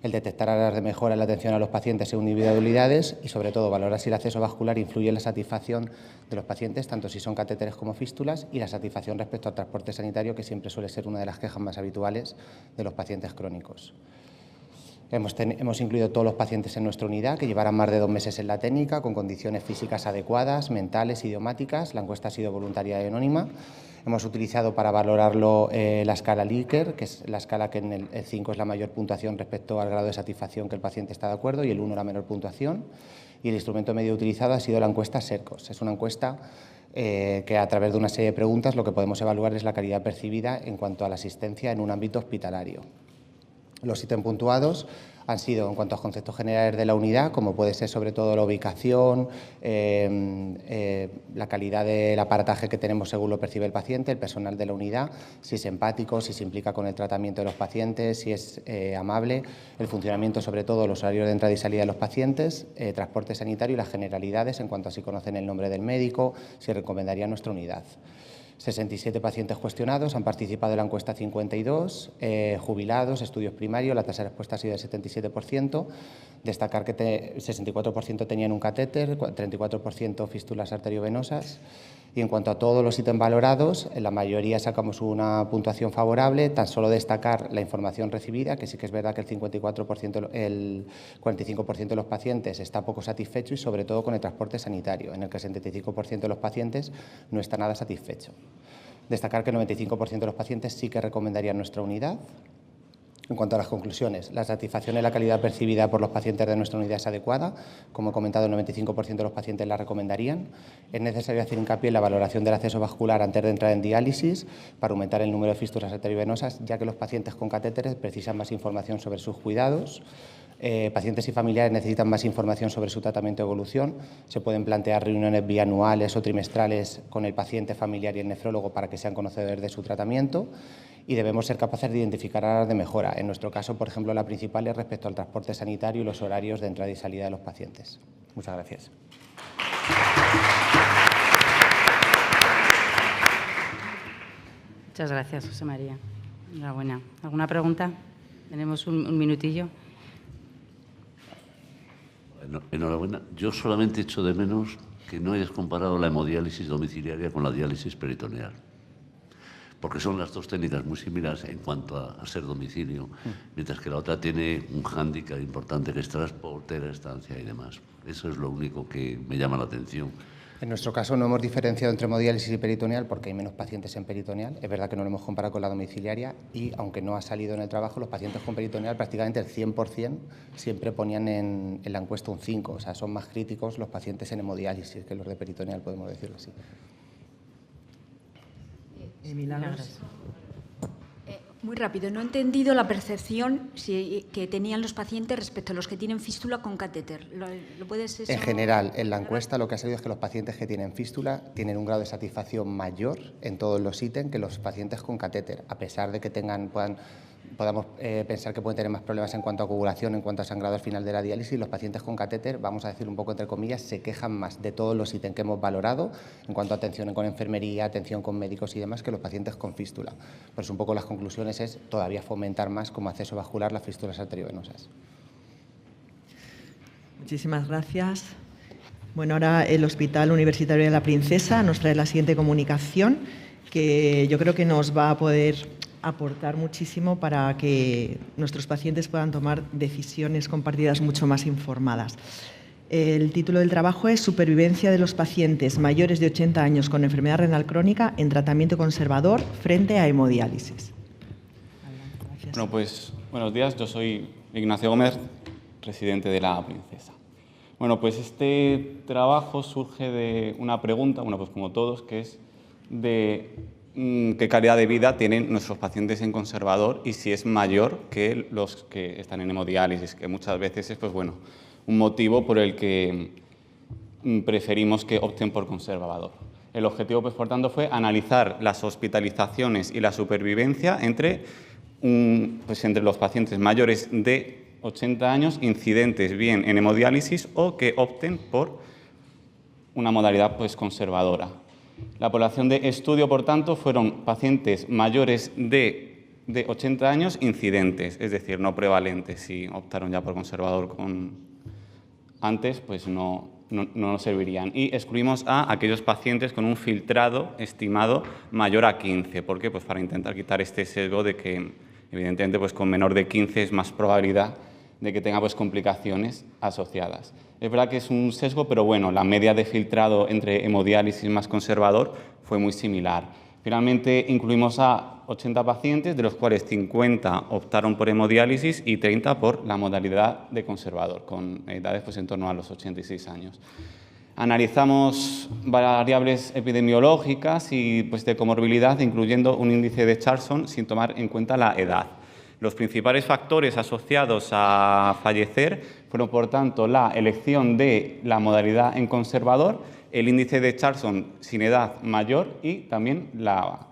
el detectar áreas de mejora en la atención a los pacientes según individualidades y, sobre todo, valorar si el acceso vascular influye en la satisfacción de los pacientes, tanto si son catéteres como fístulas, y la satisfacción respecto al transporte sanitario, que siempre suele ser una de las quejas más habituales de los pacientes crónicos. Hemos incluido todos los pacientes en nuestra unidad que llevaran más de 2 meses en la técnica, con condiciones físicas adecuadas, mentales, idiomáticas. La encuesta ha sido voluntaria y anónima. Hemos utilizado para valorarlo la escala Likert, que es la escala que en el 5 es la mayor puntuación respecto al grado de satisfacción que el paciente está de acuerdo, y el 1 la menor puntuación. Y el instrumento medio utilizado ha sido la encuesta SERCOS. Es una encuesta que, a través de una serie de preguntas, lo que podemos evaluar es la calidad percibida en cuanto a la asistencia en un ámbito hospitalario. Los ítems puntuados han sido en cuanto a conceptos generales de la unidad, como puede ser sobre todo la ubicación, la calidad del aparataje que tenemos según lo percibe el paciente, el personal de la unidad, si es empático, si se implica con el tratamiento de los pacientes, si es amable, el funcionamiento, sobre todo los horarios de entrada y salida de los pacientes, transporte sanitario y las generalidades en cuanto a si conocen el nombre del médico, si recomendarían nuestra unidad. 67 pacientes cuestionados, han participado en la encuesta 52, jubilados, estudios primarios, la tasa de respuesta ha sido del 77%. Destacar que 64% tenían un catéter, 34% fístulas arteriovenosas. Y en cuanto a todos los ítems valorados, en la mayoría sacamos una puntuación favorable. Tan solo destacar la información recibida, que sí que es verdad que el 45% de los pacientes está poco satisfecho, y sobre todo con el transporte sanitario, en el que el 75% de los pacientes no está nada satisfecho. Destacar que el 95% de los pacientes sí que recomendarían nuestra unidad. En cuanto a las conclusiones, la satisfacción y la calidad percibida por los pacientes de nuestra unidad es adecuada. Como he comentado, el 95% de los pacientes la recomendarían. Es necesario hacer hincapié en la valoración del acceso vascular antes de entrar en diálisis para aumentar el número de fístulas arteriovenosas, ya que los pacientes con catéteres precisan más información sobre sus cuidados. Pacientes y familiares necesitan más información sobre su tratamiento de evolución. Se pueden plantear reuniones bianuales o trimestrales con el paciente, familiar y el nefrólogo para que sean conocedores de su tratamiento, y debemos ser capaces de identificar áreas de mejora. En nuestro caso, por ejemplo, la principal es respecto al transporte sanitario y los horarios de entrada y salida de los pacientes. Muchas gracias. Muchas gracias, José María. Enhorabuena. ¿Alguna pregunta? Tenemos un minutillo. Enhorabuena. Yo solamente echo de menos que no hayas comparado la hemodiálisis domiciliaria con la diálisis peritoneal, porque son las dos técnicas muy similares en cuanto a ser domicilio, mientras que la otra tiene un hándicap importante que es transporte, la estancia y demás. Eso es lo único que me llama la atención. En nuestro caso no hemos diferenciado entre hemodiálisis y peritoneal porque hay menos pacientes en peritoneal. Es verdad que no lo hemos comparado con la domiciliaria y, aunque no ha salido en el trabajo, los pacientes con peritoneal prácticamente el 100% siempre ponían en la encuesta un 5. O sea, son más críticos los pacientes en hemodiálisis que los de peritoneal, podemos decirlo así. Milagros. Muy rápido, no he entendido la percepción que tenían los pacientes respecto a los que tienen fístula con catéter. ¿Lo puedes eso? En general, en la encuesta lo que ha salido es que los pacientes que tienen fístula tienen un grado de satisfacción mayor en todos los ítems que los pacientes con catéter, a pesar de que podamos pensar que pueden tener más problemas en cuanto a coagulación, en cuanto a sangrado al final de la diálisis. Los pacientes con catéter, vamos a decir un poco entre comillas, se quejan más de todos los ítems que hemos valorado en cuanto a atención con enfermería, atención con médicos y demás, que los pacientes con fístula. Pues un poco las conclusiones es todavía fomentar más como acceso vascular las fístulas arteriovenosas. Muchísimas gracias. Bueno, ahora el Hospital Universitario de la Princesa nos trae la siguiente comunicación, que yo creo que nos va a poder aportar muchísimo para que nuestros pacientes puedan tomar decisiones compartidas mucho más informadas. El título del trabajo es Supervivencia de los pacientes mayores de 80 años con enfermedad renal crónica en tratamiento conservador frente a hemodiálisis. Bueno, pues buenos días. Yo soy Ignacio Gómez, residente de la Princesa. Bueno, pues este trabajo surge de una pregunta, bueno, pues como todos, que es de qué calidad de vida tienen nuestros pacientes en conservador y si es mayor que los que están en hemodiálisis, que muchas veces es, pues bueno, un motivo por el que preferimos que opten por conservador. El objetivo, pues por tanto, fue analizar las hospitalizaciones y la supervivencia entre los pacientes mayores de 80 años incidentes bien en hemodiálisis o que opten por una modalidad pues conservadora. La población de estudio, por tanto, fueron pacientes mayores de 80 años incidentes, es decir, no prevalentes. Si optaron ya por conservador antes, pues no nos servirían. Y excluimos a aquellos pacientes con un filtrado estimado mayor a 15. ¿Por qué? Pues para intentar quitar este sesgo de que, evidentemente, pues con menor de 15 es más probabilidad de que tenga pues complicaciones asociadas. Es verdad que es un sesgo, pero bueno, la media de filtrado entre hemodiálisis más conservador fue muy similar. Finalmente incluimos a 80 pacientes, de los cuales 50 optaron por hemodiálisis y 30 por la modalidad de conservador, con edades pues en torno a los 86 años. Analizamos variables epidemiológicas y pues de comorbilidad, incluyendo un índice de Charson sin tomar en cuenta la edad. Los principales factores asociados a fallecer fueron, por tanto, la elección de la modalidad en conservador, el índice de Charson sin edad mayor y también la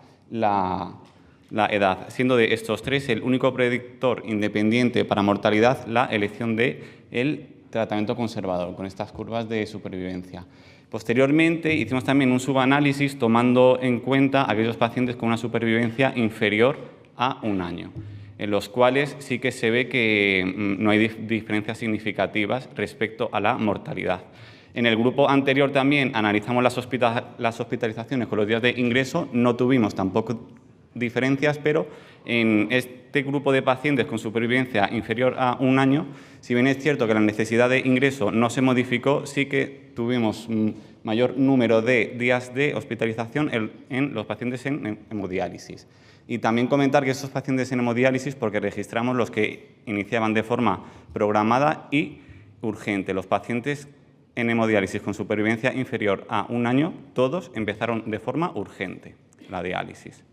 edad, siendo de estos tres el único predictor independiente para mortalidad la elección del tratamiento conservador, con estas curvas de supervivencia. Posteriormente, hicimos también un subanálisis tomando en cuenta aquellos pacientes con una supervivencia inferior a 1 año, en los cuales sí que se ve que no hay diferencias significativas respecto a la mortalidad. En el grupo anterior también analizamos las hospitalizaciones con los días de ingreso, no tuvimos tampoco diferencias, pero en este grupo de pacientes con supervivencia inferior a 1 año, si bien es cierto que la necesidad de ingreso no se modificó, sí que tuvimos un mayor número de días de hospitalización en los pacientes en hemodiálisis. Y también comentar que esos pacientes en hemodiálisis, porque registramos los que iniciaban de forma programada y urgente. Los pacientes en hemodiálisis con supervivencia inferior a 1 año, todos empezaron de forma urgente la diálisis.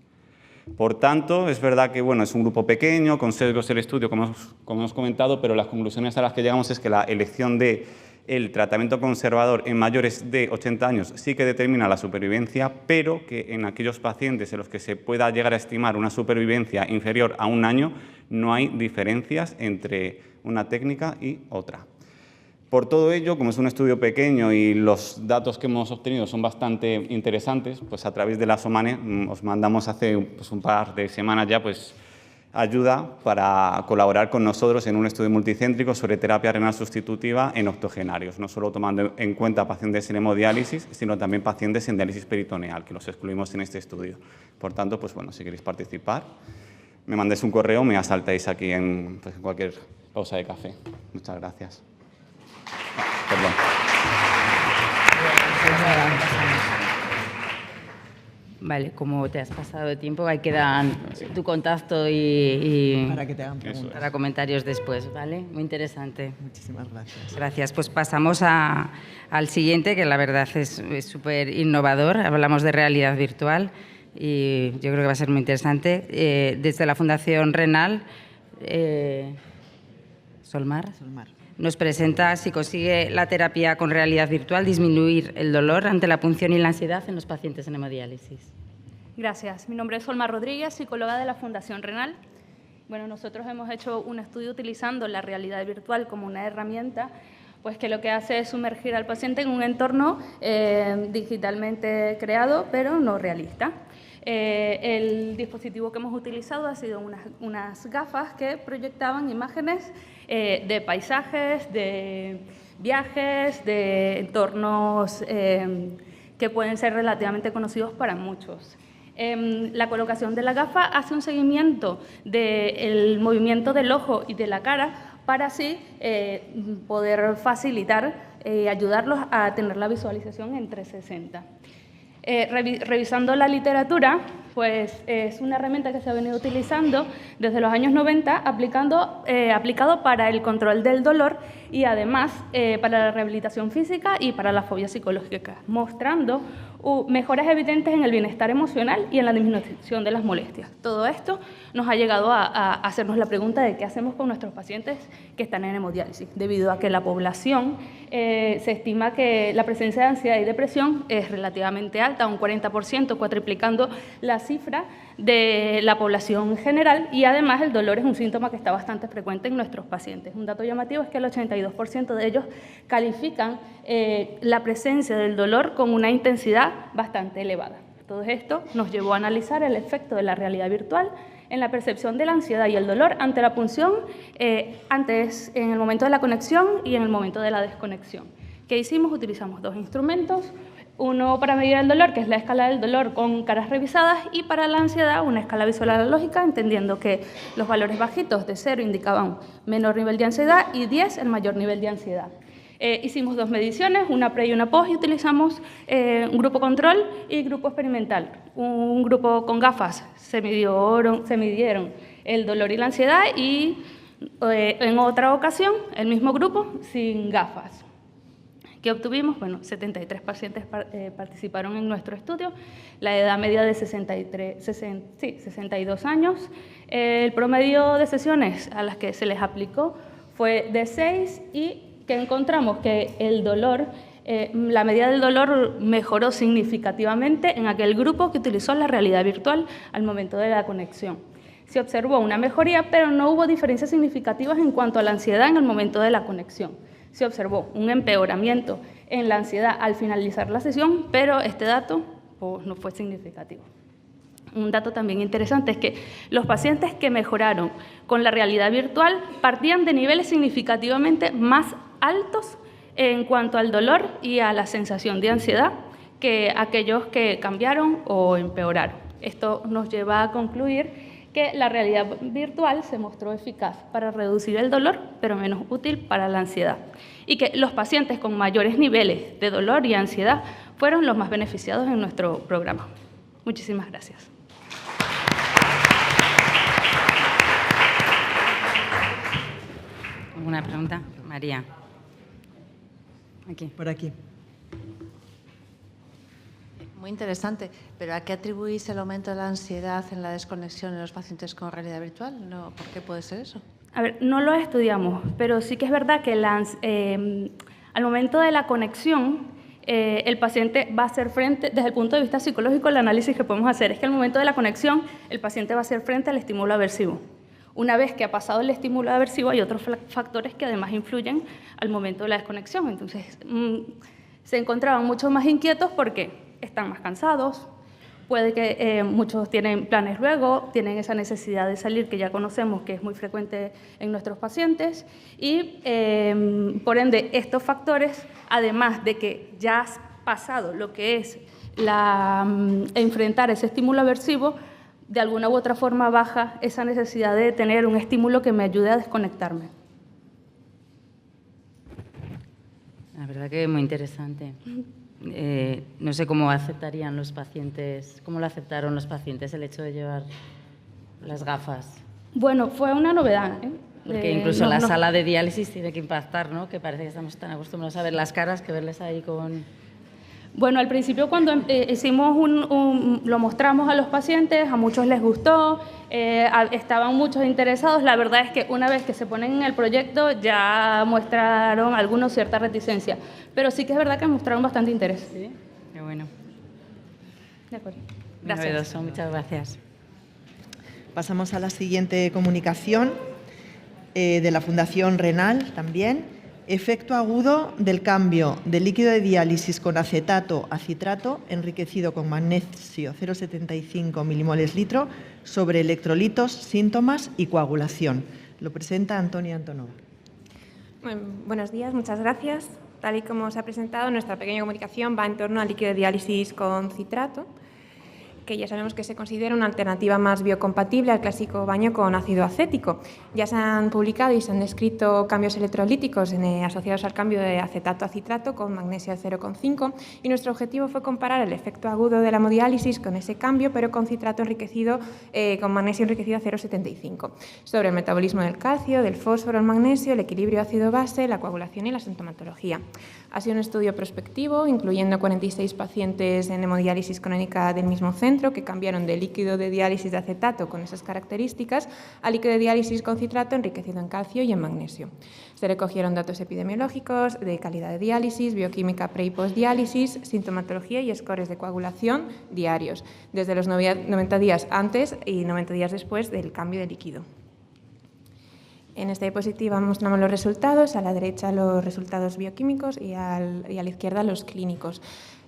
Por tanto, es verdad que bueno, es un grupo pequeño, con sesgos el estudio, como hemos comentado, pero las conclusiones a las que llegamos es que la elección del tratamiento conservador en mayores de 80 años sí que determina la supervivencia, pero que en aquellos pacientes en los que se pueda llegar a estimar una supervivencia inferior a 1 año, no hay diferencias entre una técnica y otra. Por todo ello, como es un estudio pequeño y los datos que hemos obtenido son bastante interesantes, pues a través de la SOMANE os mandamos hace un par de semanas ya ayuda para colaborar con nosotros en un estudio multicéntrico sobre terapia renal sustitutiva en octogenarios, no solo tomando en cuenta pacientes en hemodiálisis, sino también pacientes en diálisis peritoneal, que los excluimos en este estudio. Por tanto, pues bueno, si queréis participar, me mandéis un correo, me asaltáis aquí en cualquier pausa de café. Muchas gracias. Perdón. Vale, como te has pasado de tiempo, ahí queda tu contacto y para que te hagan preguntas. Para comentarios después, ¿vale? Muy interesante. Muchísimas gracias. Gracias. Pues pasamos al siguiente, que la verdad es súper innovador. Hablamos de realidad virtual y yo creo que va a ser muy interesante. Desde la Fundación Renal, Solmar nos presenta si consigue la terapia con realidad virtual disminuir el dolor ante la punción y la ansiedad en los pacientes en hemodiálisis. Gracias. Mi nombre es Solmar Rodríguez, psicóloga de la Fundación Renal. Bueno, nosotros hemos hecho un estudio utilizando la realidad virtual como una herramienta, pues que lo que hace es sumergir al paciente en un entorno digitalmente creado, pero no realista. El dispositivo que hemos utilizado ha sido unas gafas que proyectaban imágenes de paisajes, de viajes, de entornos que pueden ser relativamente conocidos para muchos. La colocación de la gafa hace un seguimiento del movimiento del ojo y de la cara para así poder facilitar y ayudarlos a tener la visualización en 360. Revisando la literatura, pues es una herramienta que se ha venido utilizando desde los años 90, aplicado para el control del dolor y además para la rehabilitación física y para la fobia psicológica, mostrando mejoras evidentes en el bienestar emocional y en la disminución de las molestias. Todo esto nos ha llegado a hacernos la pregunta de qué hacemos con nuestros pacientes que están en hemodiálisis, debido a que la población se estima que la presencia de ansiedad y depresión es relativamente alta, un 40%, cuatriplicando la cifra de la población general, y además el dolor es un síntoma que está bastante frecuente en nuestros pacientes. Un dato llamativo es que el 82% de ellos califican la presencia del dolor con una intensidad bastante elevada. Todo esto nos llevó a analizar el efecto de la realidad virtual en la percepción de la ansiedad y el dolor ante la punción, antes, en el momento de la conexión y en el momento de la desconexión. ¿Qué hicimos? Utilizamos dos instrumentos, uno para medir el dolor, que es la escala del dolor con caras revisadas, y para la ansiedad una escala visual analógica, entendiendo que los valores bajitos de 0 indicaban menor nivel de ansiedad y 10 el mayor nivel de ansiedad. Hicimos dos mediciones, una pre y una post, y utilizamos un grupo control y grupo experimental. Un grupo con gafas se midieron el dolor y la ansiedad, y en otra ocasión el mismo grupo sin gafas. ¿Qué obtuvimos? Bueno, 73 pacientes participaron en nuestro estudio, la edad media de 62 años. El promedio de sesiones a las que se les aplicó fue de 6, y que encontramos que el dolor, la medida del dolor mejoró significativamente en aquel grupo que utilizó la realidad virtual al momento de la conexión. Se observó una mejoría, pero no hubo diferencias significativas en cuanto a la ansiedad en el momento de la conexión. Se observó un empeoramiento en la ansiedad al finalizar la sesión, pero este dato no fue significativo. Un dato también interesante es que los pacientes que mejoraron con la realidad virtual partían de niveles significativamente más altos en cuanto al dolor y a la sensación de ansiedad que aquellos que cambiaron o empeoraron. Esto nos lleva a concluir que la realidad virtual se mostró eficaz para reducir el dolor, pero menos útil para la ansiedad, y que los pacientes con mayores niveles de dolor y ansiedad fueron los más beneficiados en nuestro programa. Muchísimas gracias. ¿Alguna pregunta? María. Aquí. Por aquí. Muy interesante. ¿Pero a qué atribuís el aumento de la ansiedad en la desconexión de los pacientes con realidad virtual? ¿No? ¿Por qué puede ser eso? A ver, no lo estudiamos, pero sí que es verdad que al momento de la conexión, el paciente va a hacer frente, desde el punto de vista psicológico, el análisis que podemos hacer es que al momento de la conexión, el paciente va a hacer frente al estímulo aversivo. Una vez que ha pasado el estímulo aversivo, hay otros factores que además influyen al momento de la desconexión. Entonces, se encontraban mucho más inquietos porque están más cansados, puede que muchos tienen planes luego, tienen esa necesidad de salir que ya conocemos que es muy frecuente en nuestros pacientes y, por ende, estos factores, además de que ya has pasado lo que es enfrentar ese estímulo aversivo, de alguna u otra forma baja esa necesidad de tener un estímulo que me ayude a desconectarme. La verdad que es muy interesante. No sé cómo aceptarían los pacientes, cómo lo aceptaron los pacientes el hecho de llevar las gafas. Bueno, fue una novedad, ¿eh? Porque incluso la sala de diálisis tiene que impactar, ¿no? Que parece que estamos tan acostumbrados a ver las caras que verles ahí con... Bueno, al principio cuando hicimos lo mostramos a los pacientes, a muchos les gustó, estaban muchos interesados. La verdad es que una vez que se ponen en el proyecto ya mostraron algunos cierta reticencia, pero sí que es verdad que mostraron bastante interés. Sí, qué bueno. De acuerdo. Gracias. Novedoso, muchas gracias. Pasamos a la siguiente comunicación de la Fundación Renal también. Efecto agudo del cambio de líquido de diálisis con acetato a citrato enriquecido con magnesio 0,75 milimoles litro sobre electrolitos, síntomas y coagulación. Lo presenta Antonia Antonova. Buenos días, muchas gracias. Tal y como se ha presentado, nuestra pequeña comunicación va en torno al líquido de diálisis con citrato, que ya sabemos que se considera una alternativa más biocompatible al clásico baño con ácido acético. Ya se han publicado y se han descrito cambios electrolíticos asociados al cambio de acetato a citrato con magnesio 0,5 y nuestro objetivo fue comparar el efecto agudo de la hemodiálisis con ese cambio, pero con citrato enriquecido, con magnesio enriquecido a 0,75, sobre el metabolismo del calcio, del fósforo, el magnesio, el equilibrio ácido-base, la coagulación y la sintomatología. Ha sido un estudio prospectivo, incluyendo 46 pacientes en hemodiálisis crónica del mismo centro, que cambiaron de líquido de diálisis de acetato con esas características a líquido de diálisis con citrato enriquecido en calcio y en magnesio. Se recogieron datos epidemiológicos de calidad de diálisis, bioquímica pre- y postdiálisis, sintomatología y scores de coagulación diarios, desde los 90 días antes y 90 días después del cambio de líquido. En esta diapositiva mostramos los resultados, a la derecha los resultados bioquímicos y a la izquierda los clínicos.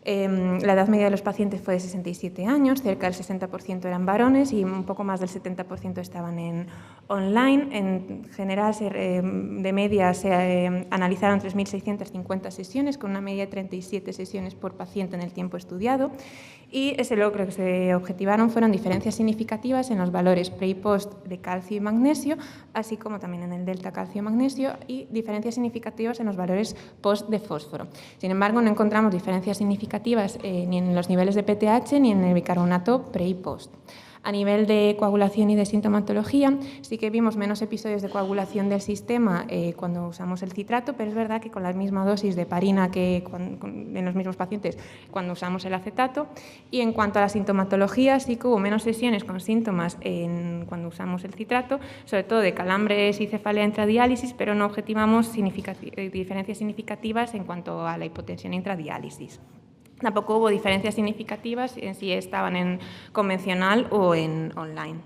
La edad media de los pacientes fue de 67 años, cerca del 60% eran varones y un poco más del 70% estaban en online. En general, de media se analizaron 3.650 sesiones, con una media de 37 sesiones por paciente en el tiempo estudiado. Y lo que se objetivaron fueron diferencias significativas en los valores pre y post de calcio y magnesio, así como también en el delta calcio-magnesio, y diferencias significativas en los valores post de fósforo. Sin embargo, no encontramos diferencias significativas ni en los niveles de PTH ni en el bicarbonato pre y post. A nivel de coagulación y de sintomatología, sí que vimos menos episodios de coagulación del sistema cuando usamos el citrato, pero es verdad que con la misma dosis de heparina que en los mismos pacientes cuando usamos el acetato. Y en cuanto a la sintomatología, sí que hubo menos sesiones con síntomas cuando usamos el citrato, sobre todo de calambres y cefalea intradiálisis, pero no objetivamos diferencias significativas en cuanto a la hipotensión intradiálisis. Tampoco hubo diferencias significativas en si estaban en convencional o en online.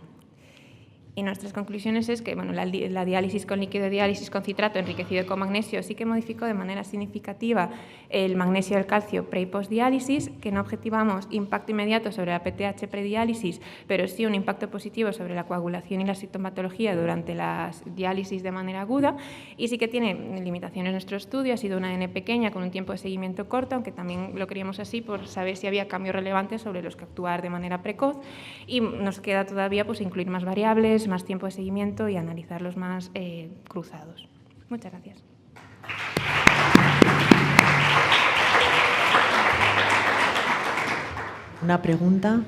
Y nuestras conclusiones es que la diálisis con líquido de diálisis con citrato enriquecido con magnesio sí que modificó de manera significativa el magnesio y el calcio pre- y postdiálisis, que no objetivamos impacto inmediato sobre la PTH prediálisis, pero sí un impacto positivo sobre la coagulación y la sintomatología durante la diálisis de manera aguda, y sí que tiene limitaciones nuestro estudio. Ha sido una N pequeña con un tiempo de seguimiento corto, aunque también lo queríamos así por saber si había cambios relevantes sobre los que actuar de manera precoz, y nos queda todavía incluir más variables, más tiempo de seguimiento y analizarlos más cruzados. Muchas gracias. Una pregunta.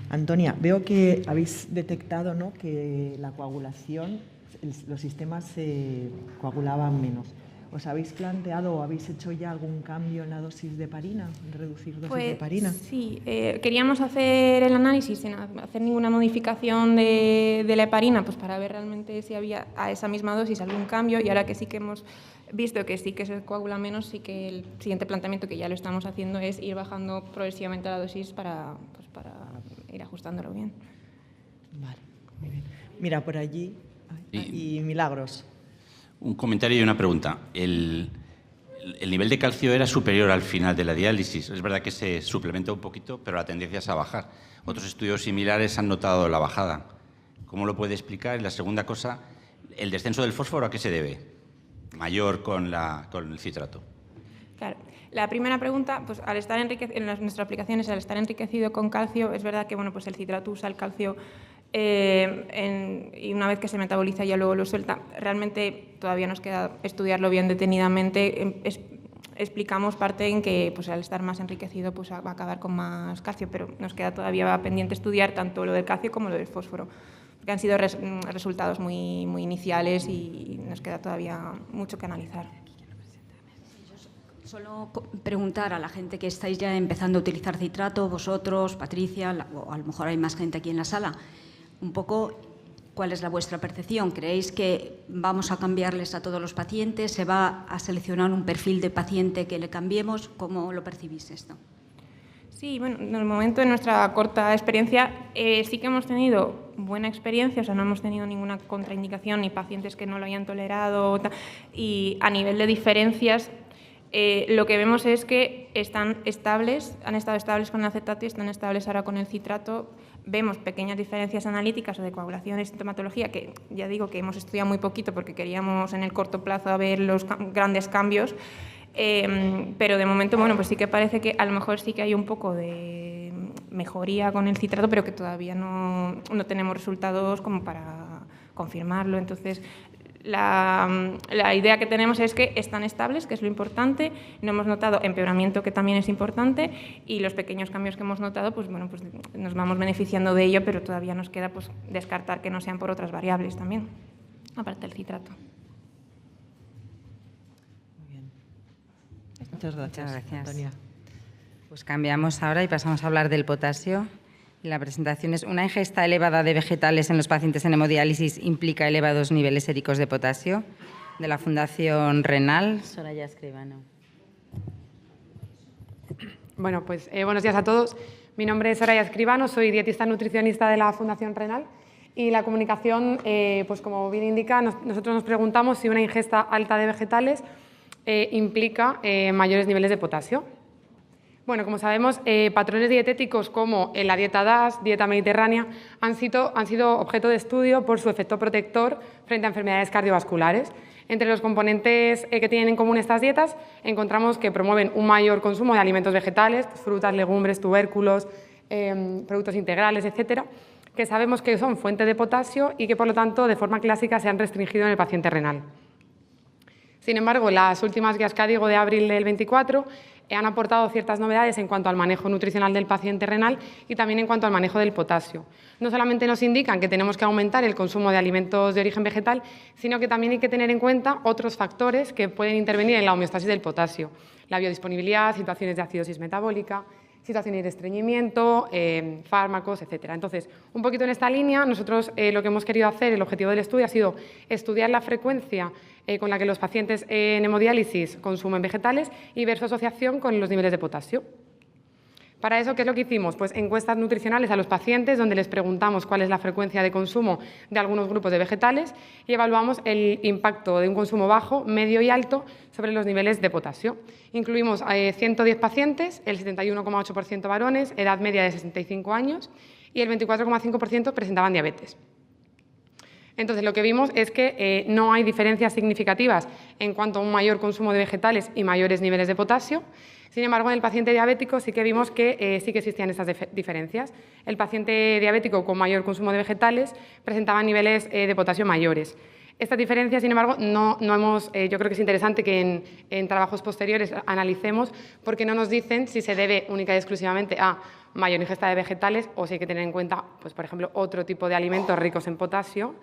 Antonia, veo que habéis detectado, ¿no?, que la coagulación, los sistemas se coagulaban menos. ¿Os habéis planteado o habéis hecho ya algún cambio en la dosis de heparina, en reducir dosis de heparina? Sí, queríamos hacer el análisis sin hacer ninguna modificación de la heparina, pues para ver realmente si había a esa misma dosis algún cambio, y ahora que sí que hemos visto que sí que se coagula menos, sí que el siguiente planteamiento, que ya lo estamos haciendo, es ir bajando progresivamente la dosis para ir ajustándolo bien. Vale, muy bien. Mira, por allí, y Milagros. Un comentario y una pregunta. El nivel de calcio era superior al final de la diálisis. Es verdad que se suplementa un poquito, pero la tendencia es a bajar. Otros estudios similares han notado la bajada. ¿Cómo lo puede explicar? Y la segunda cosa, ¿el descenso del fósforo a qué se debe? Mayor con el citrato. Claro. La primera pregunta, pues al estar en nuestra aplicación, al estar enriquecido con calcio, es verdad que bueno, pues el citrato usa el calcio y una vez que se metaboliza ya luego lo suelta. Realmente todavía nos queda estudiarlo bien detenidamente. Explicamos parte en que pues, al estar más enriquecido pues, va a acabar con más calcio, pero nos queda todavía pendiente estudiar tanto lo del calcio como lo del fósforo, porque han sido resultados muy, muy iniciales y nos queda todavía mucho que analizar. Solo preguntar a la gente que estáis ya empezando a utilizar citrato, vosotros, Patricia, o a lo mejor hay más gente aquí en la sala, un poco cuál es la vuestra percepción. ¿Creéis que vamos a cambiarles a todos los pacientes? ¿Se va a seleccionar un perfil de paciente que le cambiemos? ¿Cómo lo percibís esto? Sí, bueno, en el momento de nuestra corta experiencia sí que hemos tenido buena experiencia, o sea, no hemos tenido ninguna contraindicación ni pacientes que no lo hayan tolerado, y a nivel de diferencias lo que vemos es que están estables, han estado estables con el acetato y están estables ahora con el citrato. Vemos pequeñas diferencias analíticas o de coagulación y sintomatología, que ya digo que hemos estudiado muy poquito porque queríamos en el corto plazo ver los grandes cambios, pero de momento bueno, pues sí que parece que a lo mejor sí que hay un poco de mejoría con el citrato, pero que todavía no tenemos resultados como para confirmarlo. Entonces, la idea que tenemos es que están estables, que es lo importante, no hemos notado empeoramiento, que también es importante, y los pequeños cambios que hemos notado, pues bueno, pues nos vamos beneficiando de ello, pero todavía nos queda pues descartar que no sean por otras variables también, aparte del citrato. Muy bien. Muchas gracias, Antonia. Pues cambiamos ahora y pasamos a hablar del potasio. La presentación es: una ingesta elevada de vegetales en los pacientes en hemodiálisis implica elevados niveles séricos de potasio, de la Fundación Renal. Soraya Escribano. Bueno, pues buenos días a todos. Mi nombre es Soraya Escribano, soy dietista nutricionista de la Fundación Renal, y la comunicación, pues como bien indica, nosotros nos preguntamos si una ingesta alta de vegetales implica mayores niveles de potasio. Bueno, como sabemos, patrones dietéticos como la dieta DAS, dieta mediterránea, han sido objeto de estudio por su efecto protector frente a enfermedades cardiovasculares. Entre los componentes que tienen en común estas dietas, encontramos que promueven un mayor consumo de alimentos vegetales, frutas, legumbres, tubérculos, productos integrales, etcétera, que sabemos que son fuente de potasio y que, por lo tanto, de forma clásica se han restringido en el paciente renal. Sin embargo, las últimas guías CADIGO de abril del 24 han aportado ciertas novedades en cuanto al manejo nutricional del paciente renal y también en cuanto al manejo del potasio. No solamente nos indican que tenemos que aumentar el consumo de alimentos de origen vegetal, sino que también hay que tener en cuenta otros factores que pueden intervenir en la homeostasis del potasio: la biodisponibilidad, situaciones de acidosis metabólica, situaciones de estreñimiento, fármacos, etc. Entonces, un poquito en esta línea, nosotros lo que hemos querido hacer, el objetivo del estudio ha sido estudiar la frecuencia con la que los pacientes en hemodiálisis consumen vegetales y ver su asociación con los niveles de potasio. Para eso, ¿qué es lo que hicimos? Pues encuestas nutricionales a los pacientes donde les preguntamos cuál es la frecuencia de consumo de algunos grupos de vegetales y evaluamos el impacto de un consumo bajo, medio y alto sobre los niveles de potasio. Incluimos 110 pacientes, el 71,8% varones, edad media de 65 años y el 24,5% presentaban diabetes. Entonces, lo que vimos es que no hay diferencias significativas en cuanto a un mayor consumo de vegetales y mayores niveles de potasio. Sin embargo, en el paciente diabético sí que vimos que sí que existían estas diferencias. El paciente diabético con mayor consumo de vegetales presentaba niveles de potasio mayores. Estas diferencias, sin embargo, no hemos, yo creo que es interesante que en trabajos posteriores analicemos, porque no nos dicen si se debe única y exclusivamente a mayor ingesta de vegetales o si hay que tener en cuenta, pues, por ejemplo, otro tipo de alimentos ricos en potasio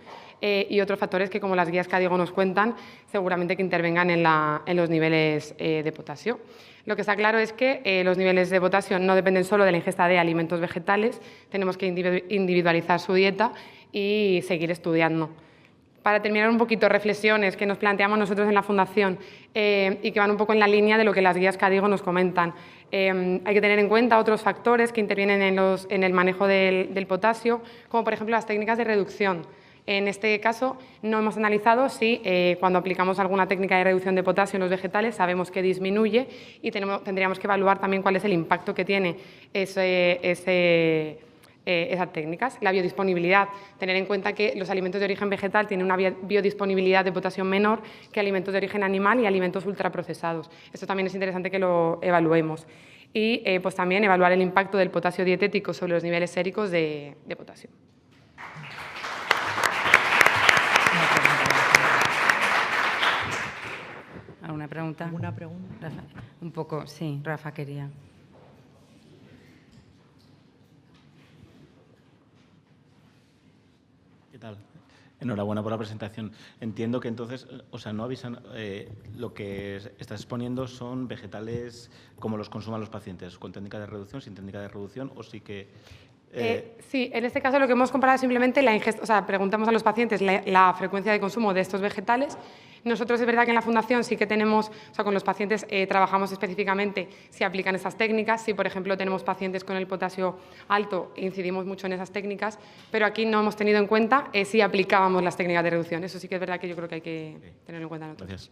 y otros factores que, como las guías CADIGO nos cuentan, seguramente que intervengan en los niveles de potasio. Lo que está claro es que los niveles de potasio no dependen solo de la ingesta de alimentos vegetales, tenemos que individualizar su dieta y seguir estudiando. Para terminar un poquito, reflexiones que nos planteamos nosotros en la Fundación y que van un poco en la línea de lo que las guías CADIGO nos comentan. Hay que tener en cuenta otros factores que intervienen en el manejo del potasio, como por ejemplo las técnicas de reducción. En este caso, no hemos analizado si cuando aplicamos alguna técnica de reducción de potasio en los vegetales sabemos que disminuye y tendríamos que evaluar también cuál es el impacto que tiene esas técnicas. La biodisponibilidad, tener en cuenta que los alimentos de origen vegetal tienen una biodisponibilidad de potasio menor que alimentos de origen animal y alimentos ultraprocesados. Esto también es interesante que lo evaluemos. Y pues también evaluar el impacto del potasio dietético sobre los niveles séricos de potasio. ¿Alguna pregunta? ¿Alguna pregunta? Rafa, un poco, sí, Rafa quería. ¿Qué tal? Enhorabuena por la presentación. Entiendo que entonces, o sea, no avisan, lo que estás exponiendo son vegetales como los consuman los pacientes, con técnica de reducción, sin técnica de reducción, o sí que... Sí, en este caso lo que hemos comparado es simplemente la ingesta, o sea, preguntamos a los pacientes la frecuencia de consumo de estos vegetales. Nosotros es verdad que en la Fundación sí que tenemos, o sea, con los pacientes trabajamos específicamente si aplican estas técnicas, si por ejemplo tenemos pacientes con el potasio alto, incidimos mucho en esas técnicas, pero aquí no hemos tenido en cuenta si aplicábamos las técnicas de reducción. Eso sí que es verdad que yo creo que hay que tenerlo en cuenta nosotros. Gracias.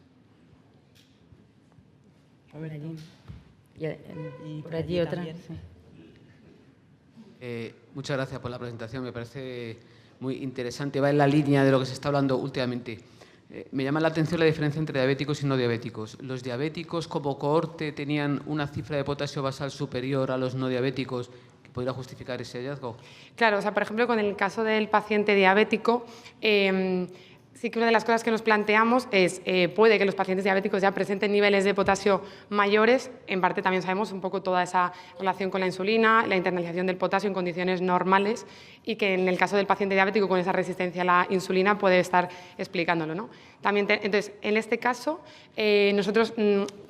A ver, allí. Y por allí otra. Sí. Muchas gracias por la presentación, me parece muy interesante, va en la línea de lo que se está hablando últimamente. Me llama la atención la diferencia entre diabéticos y no diabéticos. Los diabéticos como cohorte tenían una cifra de potasio basal superior a los no diabéticos, que podría justificar ese hallazgo. Claro, o sea, por ejemplo, con el caso del paciente diabético, sí que una de las cosas que nos planteamos es, puede que los pacientes diabéticos ya presenten niveles de potasio mayores, en parte también sabemos un poco toda esa relación con la insulina, la internalización del potasio en condiciones normales y que en el caso del paciente diabético con esa resistencia a la insulina puede estar explicándolo, ¿no? También entonces, en este caso, nosotros,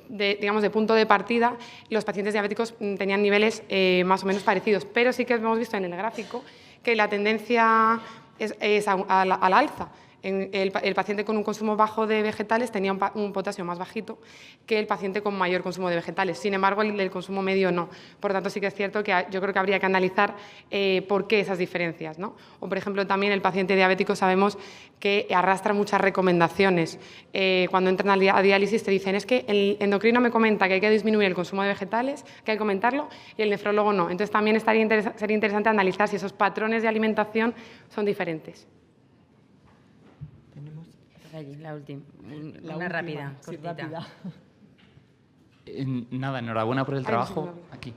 digamos, de punto de partida, los pacientes diabéticos tenían niveles más o menos parecidos, pero sí que hemos visto en el gráfico que la tendencia es a la alza. El paciente con un consumo bajo de vegetales tenía un potasio más bajito que el paciente con mayor consumo de vegetales. Sin embargo, el consumo medio no. Por tanto, sí que es cierto que yo creo que habría que analizar por qué esas diferencias, ¿no? O, por ejemplo, también el paciente diabético sabemos que arrastra muchas recomendaciones. Cuando entran a diálisis te dicen es que el endocrino me comenta que hay que disminuir el consumo de vegetales, que hay que comentarlo, y el nefrólogo no. Entonces, también sería interesante analizar si esos patrones de alimentación son diferentes. Allí, la última. Una rápida, cortita. Sí, rápida. Nada, enhorabuena por el trabajo. Aquí.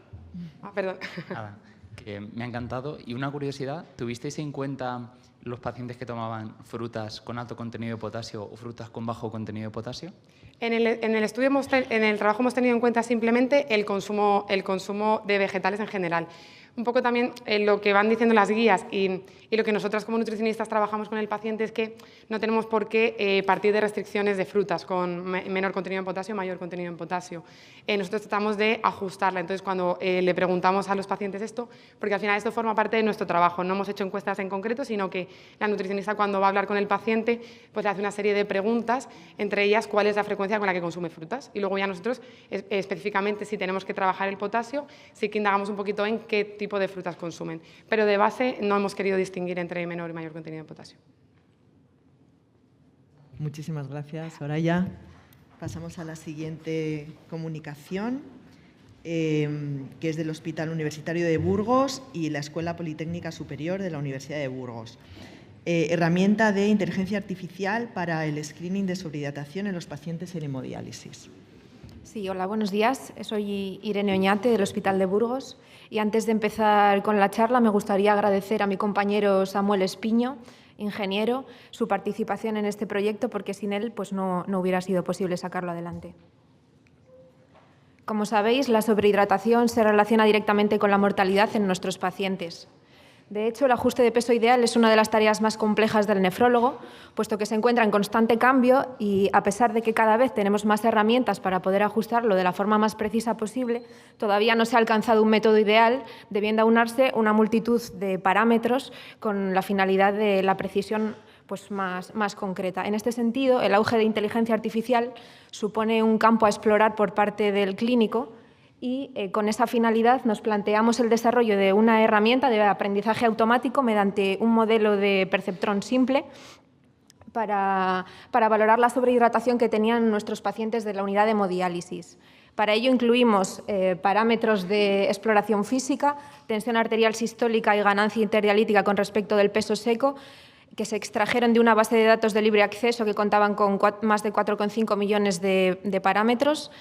Perdón. Nada, que me ha encantado. Y una curiosidad, ¿tuvisteis en cuenta los pacientes que tomaban frutas con alto contenido de potasio o frutas con bajo contenido de potasio? En el estudio, en el trabajo hemos tenido en cuenta simplemente el consumo de vegetales en general. Un poco también lo que van diciendo las guías y lo que nosotras como nutricionistas trabajamos con el paciente es que no tenemos por qué partir de restricciones de frutas con menor contenido en potasio, mayor contenido en potasio. Nosotros tratamos de ajustarla. Entonces, cuando le preguntamos a los pacientes esto, porque al final esto forma parte de nuestro trabajo, no hemos hecho encuestas en concreto, sino que la nutricionista cuando va a hablar con el paciente pues le hace una serie de preguntas, entre ellas cuál es la frecuencia con la que consume frutas. Y luego ya nosotros, específicamente, si tenemos que trabajar el potasio, sí que indagamos un poquito en qué tipo de frutas consumen. Pero de base no hemos querido distinguir entre menor y mayor contenido de potasio. Muchísimas gracias, Soraya. Pasamos a la siguiente comunicación, que es del Hospital Universitario de Burgos y la Escuela Politécnica Superior de la Universidad de Burgos. Herramienta de inteligencia artificial para el screening de sobrehidratación en los pacientes en hemodiálisis. Sí, hola, buenos días. Soy Irene Oñate del Hospital de Burgos y antes de empezar con la charla me gustaría agradecer a mi compañero Samuel Espiño, ingeniero, su participación en este proyecto porque sin él pues no hubiera sido posible sacarlo adelante. Como sabéis, la sobrehidratación se relaciona directamente con la mortalidad en nuestros pacientes. De hecho, el ajuste de peso ideal es una de las tareas más complejas del nefrólogo, puesto que se encuentra en constante cambio y, a pesar de que cada vez tenemos más herramientas para poder ajustarlo de la forma más precisa posible, todavía no se ha alcanzado un método ideal, debiendo aunarse una multitud de parámetros con la finalidad de la precisión pues, más concreta. En este sentido, el auge de inteligencia artificial supone un campo a explorar por parte del clínico, y con esa finalidad nos planteamos el desarrollo de una herramienta de aprendizaje automático mediante un modelo de perceptrón simple para valorar la sobrehidratación que tenían nuestros pacientes de la unidad de hemodiálisis. Para ello incluimos parámetros de exploración física, tensión arterial sistólica y ganancia interdialítica con respecto del peso seco, que se extrajeron de una base de datos de libre acceso que contaban con más de 4,5 millones de parámetros.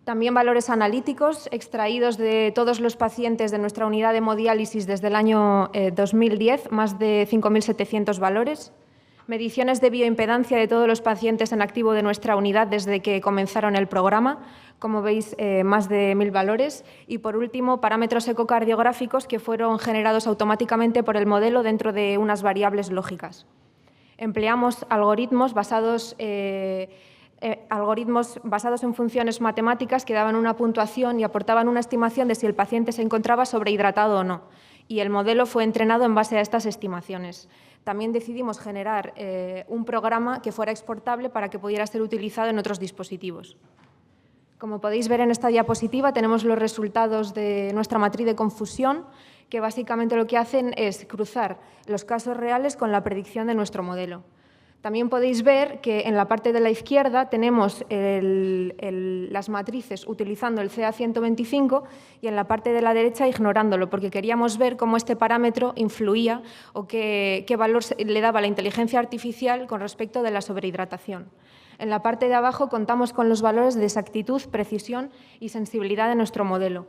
También valores analíticos extraídos de todos los pacientes de nuestra unidad de hemodiálisis desde el año 2010, más de 5.700 valores. Mediciones de bioimpedancia de todos los pacientes en activo de nuestra unidad desde que comenzaron el programa, como veis, más de 1.000 valores. Y, por último, parámetros ecocardiográficos que fueron generados automáticamente por el modelo dentro de unas variables lógicas. Empleamos algoritmos basados en funciones matemáticas que daban una puntuación y aportaban una estimación de si el paciente se encontraba sobrehidratado o no. Y el modelo fue entrenado en base a estas estimaciones. También decidimos generar un programa que fuera exportable para que pudiera ser utilizado en otros dispositivos. Como podéis ver en esta diapositiva, tenemos los resultados de nuestra matriz de confusión, que básicamente lo que hacen es cruzar los casos reales con la predicción de nuestro modelo. También podéis ver que en la parte de la izquierda tenemos las matrices utilizando el CA125 y en la parte de la derecha ignorándolo, porque queríamos ver cómo este parámetro influía o qué valor le daba la inteligencia artificial con respecto de la sobrehidratación. En la parte de abajo contamos con los valores de exactitud, precisión y sensibilidad de nuestro modelo.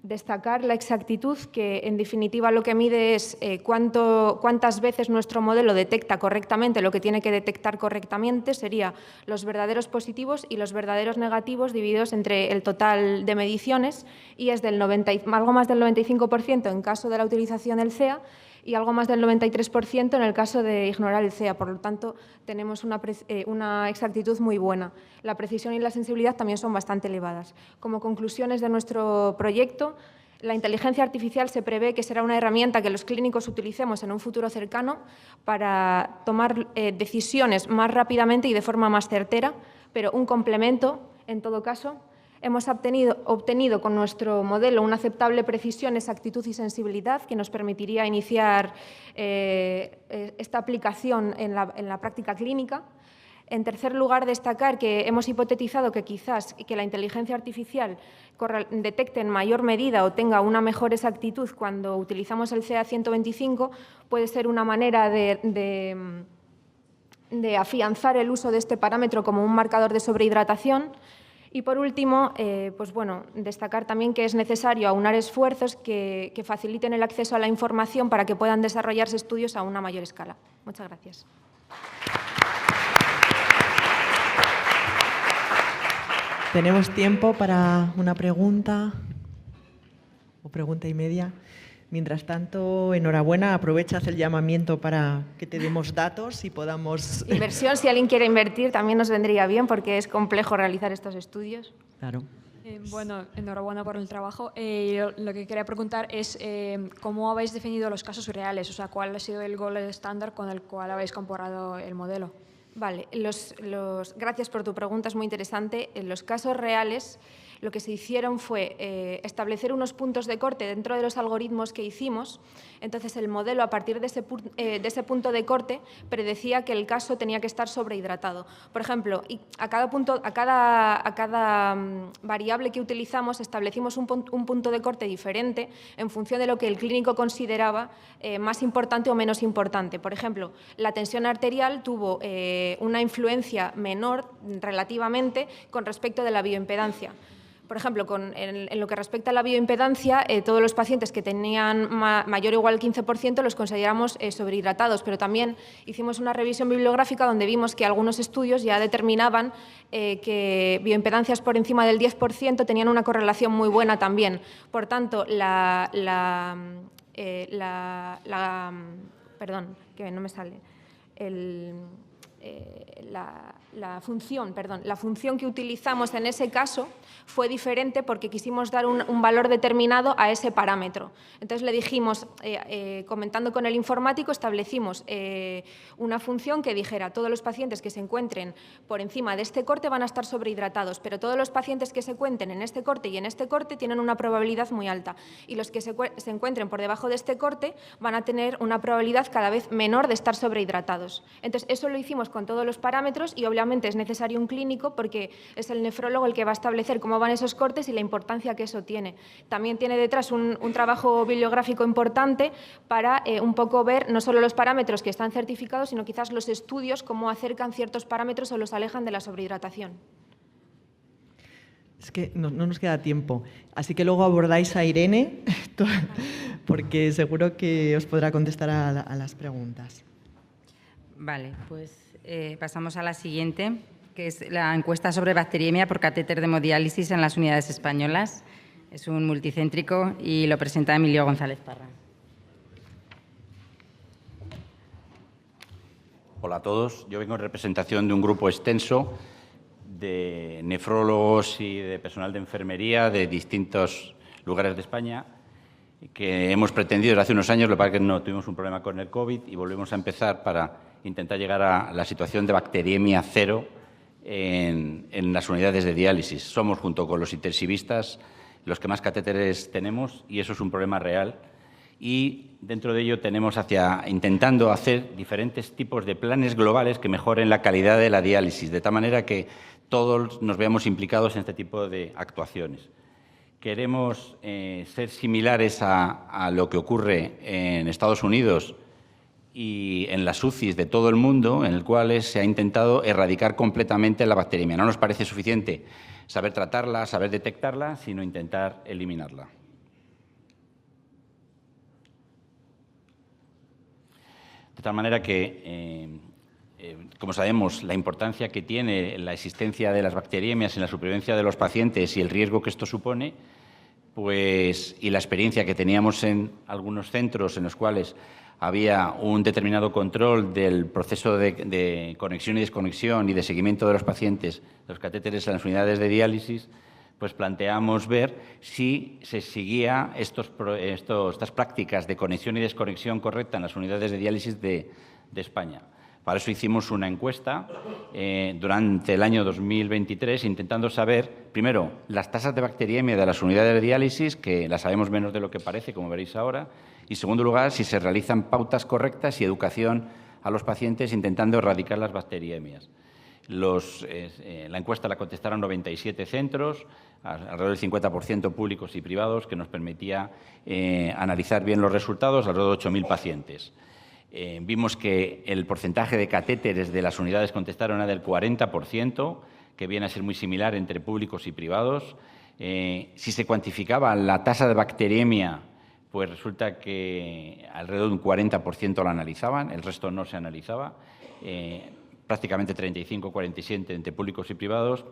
Destacar la exactitud, que en definitiva lo que mide es cuántas veces nuestro modelo detecta correctamente lo que tiene que detectar correctamente, sería los verdaderos positivos y los verdaderos negativos divididos entre el total de mediciones, y es algo más del 95% en caso de la utilización del CEA y algo más del 93% en el caso de ignorar el CEA. Por lo tanto, tenemos una exactitud muy buena. La precisión y la sensibilidad también son bastante elevadas. Como conclusiones de nuestro proyecto, la inteligencia artificial se prevé que será una herramienta que los clínicos utilicemos en un futuro cercano para tomar decisiones más rápidamente y de forma más certera, pero un complemento en todo caso. Hemos obtenido con nuestro modelo una aceptable precisión, exactitud y sensibilidad que nos permitiría iniciar esta aplicación en la práctica clínica. En tercer lugar, destacar que hemos hipotetizado que quizás la inteligencia artificial detecte en mayor medida o tenga una mejor exactitud cuando utilizamos el CA125, puede ser una manera de afianzar el uso de este parámetro como un marcador de sobrehidratación. Y, por último, destacar también que es necesario aunar esfuerzos que faciliten el acceso a la información para que puedan desarrollarse estudios a una mayor escala. Muchas gracias. Tenemos tiempo para una pregunta o pregunta y media. Mientras tanto, enhorabuena, aprovechad el llamamiento para que te demos datos y podamos... Inversión, si alguien quiere invertir, también nos vendría bien porque es complejo realizar estos estudios. Claro. Bueno, enhorabuena por el trabajo. Lo que quería preguntar es cómo habéis definido los casos reales, o sea, cuál ha sido el gold estándar con el cual habéis comparado el modelo. Vale, gracias por tu pregunta, es muy interesante. En los casos reales, lo que se hicieron fue establecer unos puntos de corte dentro de los algoritmos que hicimos. Entonces, el modelo, a partir de ese punto de corte, predecía que el caso tenía que estar sobrehidratado. Por ejemplo, a cada variable que utilizamos establecimos un punto de corte diferente en función de lo que el clínico consideraba más importante o menos importante. Por ejemplo, la tensión arterial tuvo una influencia menor relativamente con respecto de la bioimpedancia. Por ejemplo, en lo que respecta a la bioimpedancia, todos los pacientes que tenían mayor o igual al 15% los consideramos sobrehidratados, pero también hicimos una revisión bibliográfica donde vimos que algunos estudios ya determinaban que bioimpedancias por encima del 10% tenían una correlación muy buena también. Por tanto, perdón, que no me sale. La función que utilizamos en ese caso fue diferente porque quisimos dar un valor determinado a ese parámetro. Entonces le dijimos, comentando con el informático, establecimos una función que dijera todos los pacientes que se encuentren por encima de este corte van a estar sobrehidratados, pero todos los pacientes que se encuentren en este corte y en este corte tienen una probabilidad muy alta y los que se encuentren por debajo de este corte van a tener una probabilidad cada vez menor de estar sobrehidratados. Entonces eso lo hicimos con todos los parámetros y obviamente es necesario un clínico porque es el nefrólogo el que va a establecer cómo van esos cortes y la importancia que eso tiene. También tiene detrás un trabajo bibliográfico importante para un poco ver no solo los parámetros que están certificados, sino quizás los estudios, cómo acercan ciertos parámetros o los alejan de la sobrehidratación. Es que no nos queda tiempo, así que luego abordáis a Irene, porque seguro que os podrá contestar a las preguntas. Vale, pues pasamos a la siguiente, que es la encuesta sobre bacteriemia por catéter de hemodiálisis en las unidades españolas. Es un multicéntrico y lo presenta Emilio González Parra. Hola a todos. Yo vengo en representación de un grupo extenso de nefrólogos y de personal de enfermería de distintos lugares de España que hemos pretendido desde hace unos años, lo que pasa es que no tuvimos un problema con el COVID y volvemos a empezar para intentar llegar a la situación de bacteriemia cero en las unidades de diálisis. Somos, junto con los intensivistas, los que más catéteres tenemos y eso es un problema real. Y dentro de ello tenemos intentando hacer diferentes tipos de planes globales que mejoren la calidad de la diálisis, de tal manera que todos nos veamos implicados en este tipo de actuaciones. Queremos ser similares a lo que ocurre en Estados Unidos y en las UCIs de todo el mundo, en el cual se ha intentado erradicar completamente la bacteriemia. No nos parece suficiente saber tratarla, saber detectarla, sino intentar eliminarla. De tal manera que, como sabemos, la importancia que tiene la existencia de las bacteriemias en la supervivencia de los pacientes y el riesgo que esto supone, pues, y la experiencia que teníamos en algunos centros en los cuales había un determinado control del proceso de conexión y desconexión y de seguimiento de los pacientes, de los catéteres en las unidades de diálisis, pues planteamos ver si se seguía estas prácticas de conexión y desconexión correcta en las unidades de diálisis de España. Para eso hicimos una encuesta durante el año 2023 intentando saber, primero, las tasas de bacteriemia de las unidades de diálisis, que las sabemos menos de lo que parece, como veréis ahora, y, en segundo lugar, si se realizan pautas correctas y educación a los pacientes intentando erradicar las bacteriemias. La encuesta la contestaron 97 centros, alrededor del 50% públicos y privados, que nos permitía analizar bien los resultados, alrededor de 8.000 pacientes. Vimos que el porcentaje de catéteres de las unidades contestaron era del 40%, que viene a ser muy similar entre públicos y privados. Si se cuantificaba la tasa de bacteriemia, pues resulta que alrededor de un 40% la analizaban, el resto no se analizaba, prácticamente 35-47% entre públicos y privados,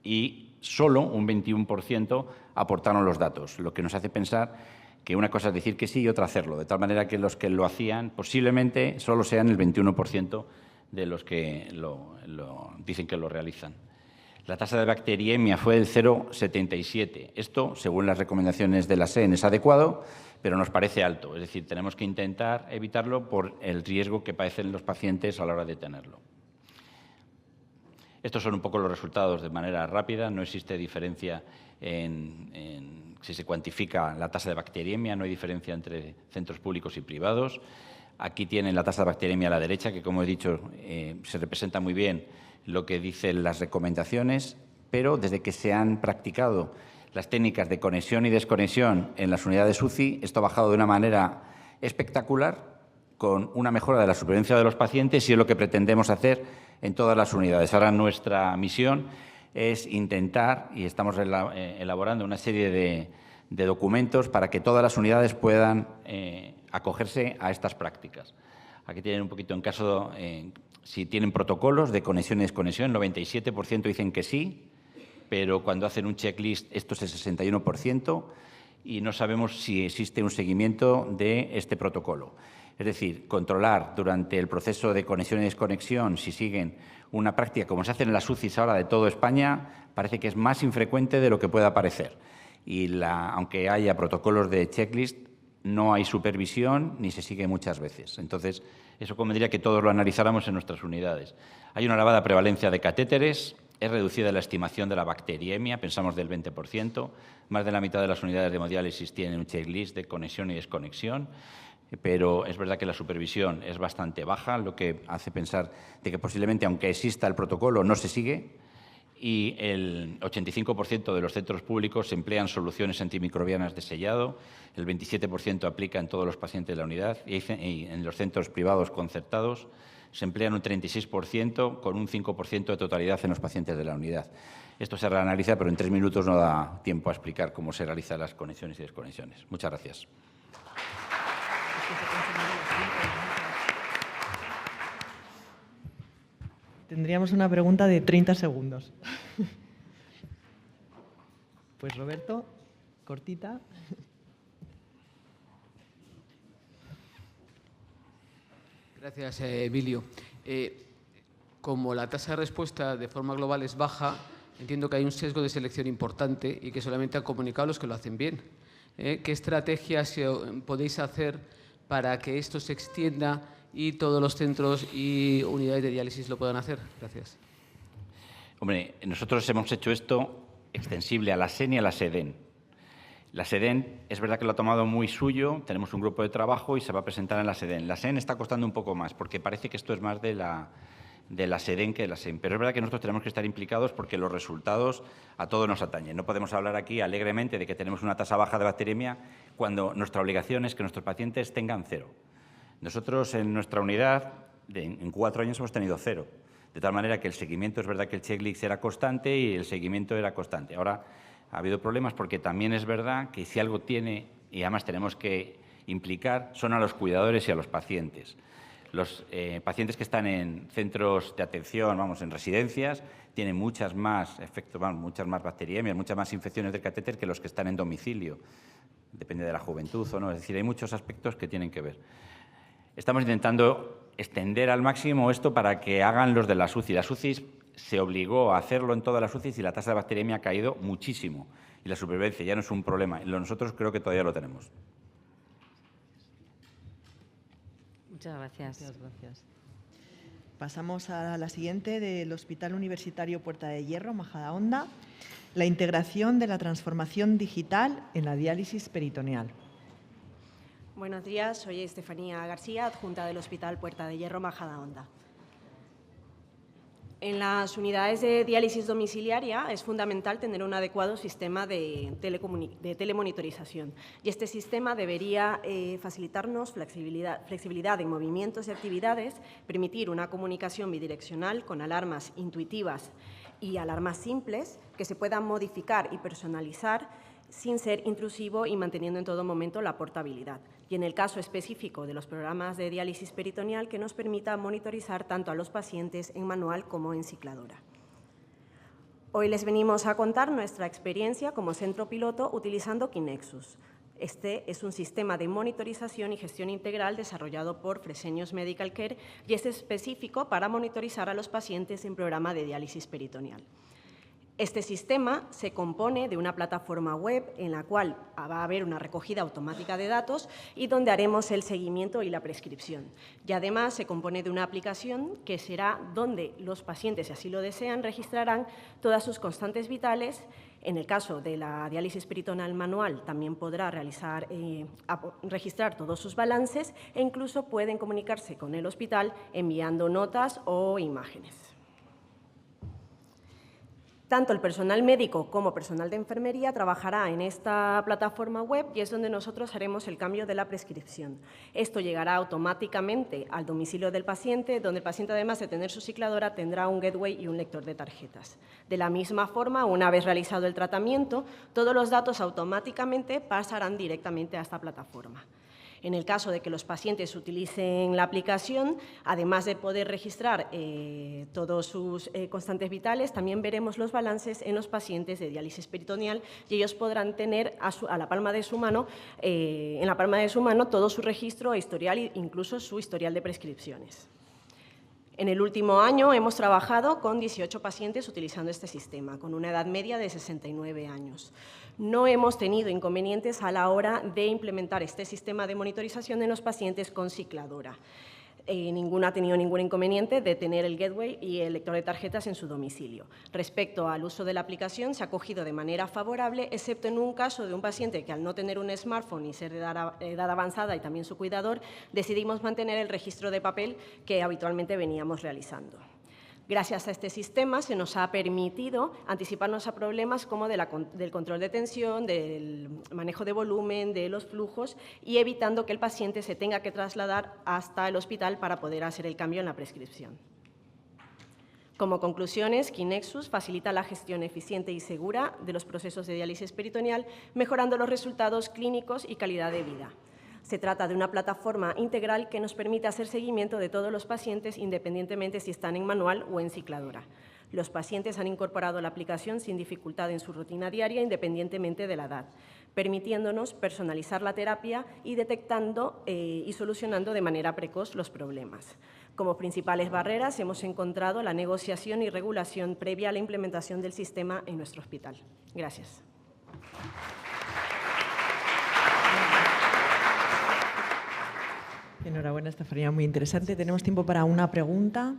y solo un 21% aportaron los datos, lo que nos hace pensar que una cosa es decir que sí y otra hacerlo, de tal manera que los que lo hacían posiblemente solo sean el 21% de los que dicen que lo realizan. La tasa de bacteriemia fue del 0,77. Esto, según las recomendaciones de la SEN, es adecuado, pero nos parece alto. Es decir, tenemos que intentar evitarlo por el riesgo que padecen los pacientes a la hora de tenerlo. Estos son un poco los resultados de manera rápida. No existe diferencia si se cuantifica la tasa de bacteriemia, no hay diferencia entre centros públicos y privados. Aquí tienen la tasa de bacteriemia a la derecha, que, como he dicho, se representa muy bien lo que dicen las recomendaciones, pero desde que se han practicado las técnicas de conexión y desconexión en las unidades UCI, esto ha bajado de una manera espectacular, con una mejora de la supervivencia de los pacientes, y es lo que pretendemos hacer en todas las unidades. Ahora nuestra misión es intentar, y estamos elaborando una serie de documentos para que todas las unidades puedan acogerse a estas prácticas. Aquí tienen un poquito en caso, si tienen protocolos de conexión y desconexión, el 97% dicen que sí, pero cuando hacen un checklist esto es el 61% y no sabemos si existe un seguimiento de este protocolo. Es decir, controlar durante el proceso de conexión y desconexión si siguen una práctica como se hace en las UCIs ahora de toda España, parece que es más infrecuente de lo que pueda parecer. Y aunque haya protocolos de checklist, no hay supervisión ni se sigue muchas veces. Entonces, eso convendría que todos lo analizáramos en nuestras unidades. Hay una elevada prevalencia de catéteres, es reducida la estimación de la bacteriemia, pensamos del 20%, más de la mitad de las unidades de hemodiálisis tienen un checklist de conexión y desconexión, pero es verdad que la supervisión es bastante baja, lo que hace pensar de que posiblemente, aunque exista el protocolo, no se sigue, y el 85% de los centros públicos emplean soluciones antimicrobianas de sellado, el 27% aplica en todos los pacientes de la unidad y en los centros privados concertados se emplean un 36% con un 5% de totalidad en los pacientes de la unidad. Esto se reanaliza, pero en 3 minutos no da tiempo a explicar cómo se realizan las conexiones y desconexiones. Muchas gracias. Tendríamos una pregunta de 30 segundos. Pues Roberto, cortita. Gracias, Emilio. Como la tasa de respuesta de forma global es baja, entiendo que hay un sesgo de selección importante y que solamente han comunicado los que lo hacen bien. ¿Qué estrategias podéis hacer para que esto se extienda y todos los centros y unidades de diálisis lo puedan hacer? Gracias. Hombre, nosotros hemos hecho esto extensible a la SEN y a la SEDEN. La SEDEN es verdad que lo ha tomado muy suyo, tenemos un grupo de trabajo y se va a presentar en la SEDEN. La SEN está costando un poco más porque parece que esto es más de la SEDEN que de la SEN. Pero es verdad que nosotros tenemos que estar implicados porque los resultados a todos nos atañen. No podemos hablar aquí alegremente de que tenemos una tasa baja de bacteriemia cuando nuestra obligación es que nuestros pacientes tengan 0. Nosotros en nuestra unidad en 4 años hemos tenido 0. De tal manera que el seguimiento, es verdad que el checklist era constante y el seguimiento era constante. Ahora ha habido problemas porque también es verdad que si algo tiene, y además tenemos que implicar, son a los cuidadores y a los pacientes. Los pacientes que están en centros de atención, vamos, en residencias, tienen muchas más efectos, muchas más bacteriemias, muchas más infecciones del catéter que los que están en domicilio. Depende de la juventud o no. Es decir, hay muchos aspectos que tienen que ver. Estamos intentando extender al máximo esto para que hagan los de las UCI. Las UCIs se obligó a hacerlo en todas las UCIs y la tasa de bacteriemia ha caído muchísimo. Y la supervivencia ya no es un problema. Nosotros creo que todavía lo tenemos. Muchas gracias. Muchas gracias. Pasamos a la siguiente, del Hospital Universitario Puerta de Hierro, Majadahonda, la integración de la transformación digital en la diálisis peritoneal. Buenos días, soy Estefanía García, adjunta del Hospital Puerta de Hierro, Majadahonda. En las unidades de diálisis domiciliaria es fundamental tener un adecuado sistema de telemonitorización y este sistema debería facilitarnos flexibilidad en movimientos y actividades, permitir una comunicación bidireccional con alarmas intuitivas y alarmas simples que se puedan modificar y personalizar sin ser intrusivo y manteniendo en todo momento la portabilidad. Y en el caso específico de los programas de diálisis peritoneal, que nos permita monitorizar tanto a los pacientes en manual como en cicladora. Hoy les venimos a contar nuestra experiencia como centro piloto utilizando Kinexus. Este es un sistema de monitorización y gestión integral desarrollado por Fresenius Medical Care y es específico para monitorizar a los pacientes en programa de diálisis peritoneal. Este sistema se compone de una plataforma web en la cual va a haber una recogida automática de datos y donde haremos el seguimiento y la prescripción. Y además se compone de una aplicación que será donde los pacientes, si así lo desean, registrarán todas sus constantes vitales. En el caso de la diálisis peritoneal manual también podrá registrar todos sus balances e incluso pueden comunicarse con el hospital enviando notas o imágenes. Tanto el personal médico como personal de enfermería trabajará en esta plataforma web y es donde nosotros haremos el cambio de la prescripción. Esto llegará automáticamente al domicilio del paciente, donde el paciente, además de tener su cicladora, tendrá un gateway y un lector de tarjetas. De la misma forma, una vez realizado el tratamiento, todos los datos automáticamente pasarán directamente a esta plataforma. En el caso de que los pacientes utilicen la aplicación, además de poder registrar todos sus constantes vitales, también veremos los balances en los pacientes de diálisis peritoneal y ellos podrán tener en la palma de su mano todo su registro e historial, incluso su historial de prescripciones. En el último año hemos trabajado con 18 pacientes utilizando este sistema, con una edad media de 69 años. No hemos tenido inconvenientes a la hora de implementar este sistema de monitorización en los pacientes con cicladora. Ninguno ha tenido ningún inconveniente de tener el gateway y el lector de tarjetas en su domicilio. Respecto al uso de la aplicación, se ha acogido de manera favorable, excepto en un caso de un paciente que, al no tener un smartphone y ser de edad avanzada y también su cuidador, decidimos mantener el registro de papel que habitualmente veníamos realizando. Gracias a este sistema se nos ha permitido anticiparnos a problemas como del control de tensión, del manejo de volumen, de los flujos y evitando que el paciente se tenga que trasladar hasta el hospital para poder hacer el cambio en la prescripción. Como conclusiones, Kinexus facilita la gestión eficiente y segura de los procesos de diálisis peritoneal, mejorando los resultados clínicos y calidad de vida. Se trata de una plataforma integral que nos permite hacer seguimiento de todos los pacientes independientemente si están en manual o en cicladora. Los pacientes han incorporado la aplicación sin dificultad en su rutina diaria independientemente de la edad, permitiéndonos personalizar la terapia y detectando y solucionando de manera precoz los problemas. Como principales barreras hemos encontrado la negociación y regulación previa a la implementación del sistema en nuestro hospital. Gracias. Enhorabuena, Estefanía, muy interesante. Tenemos tiempo para una pregunta.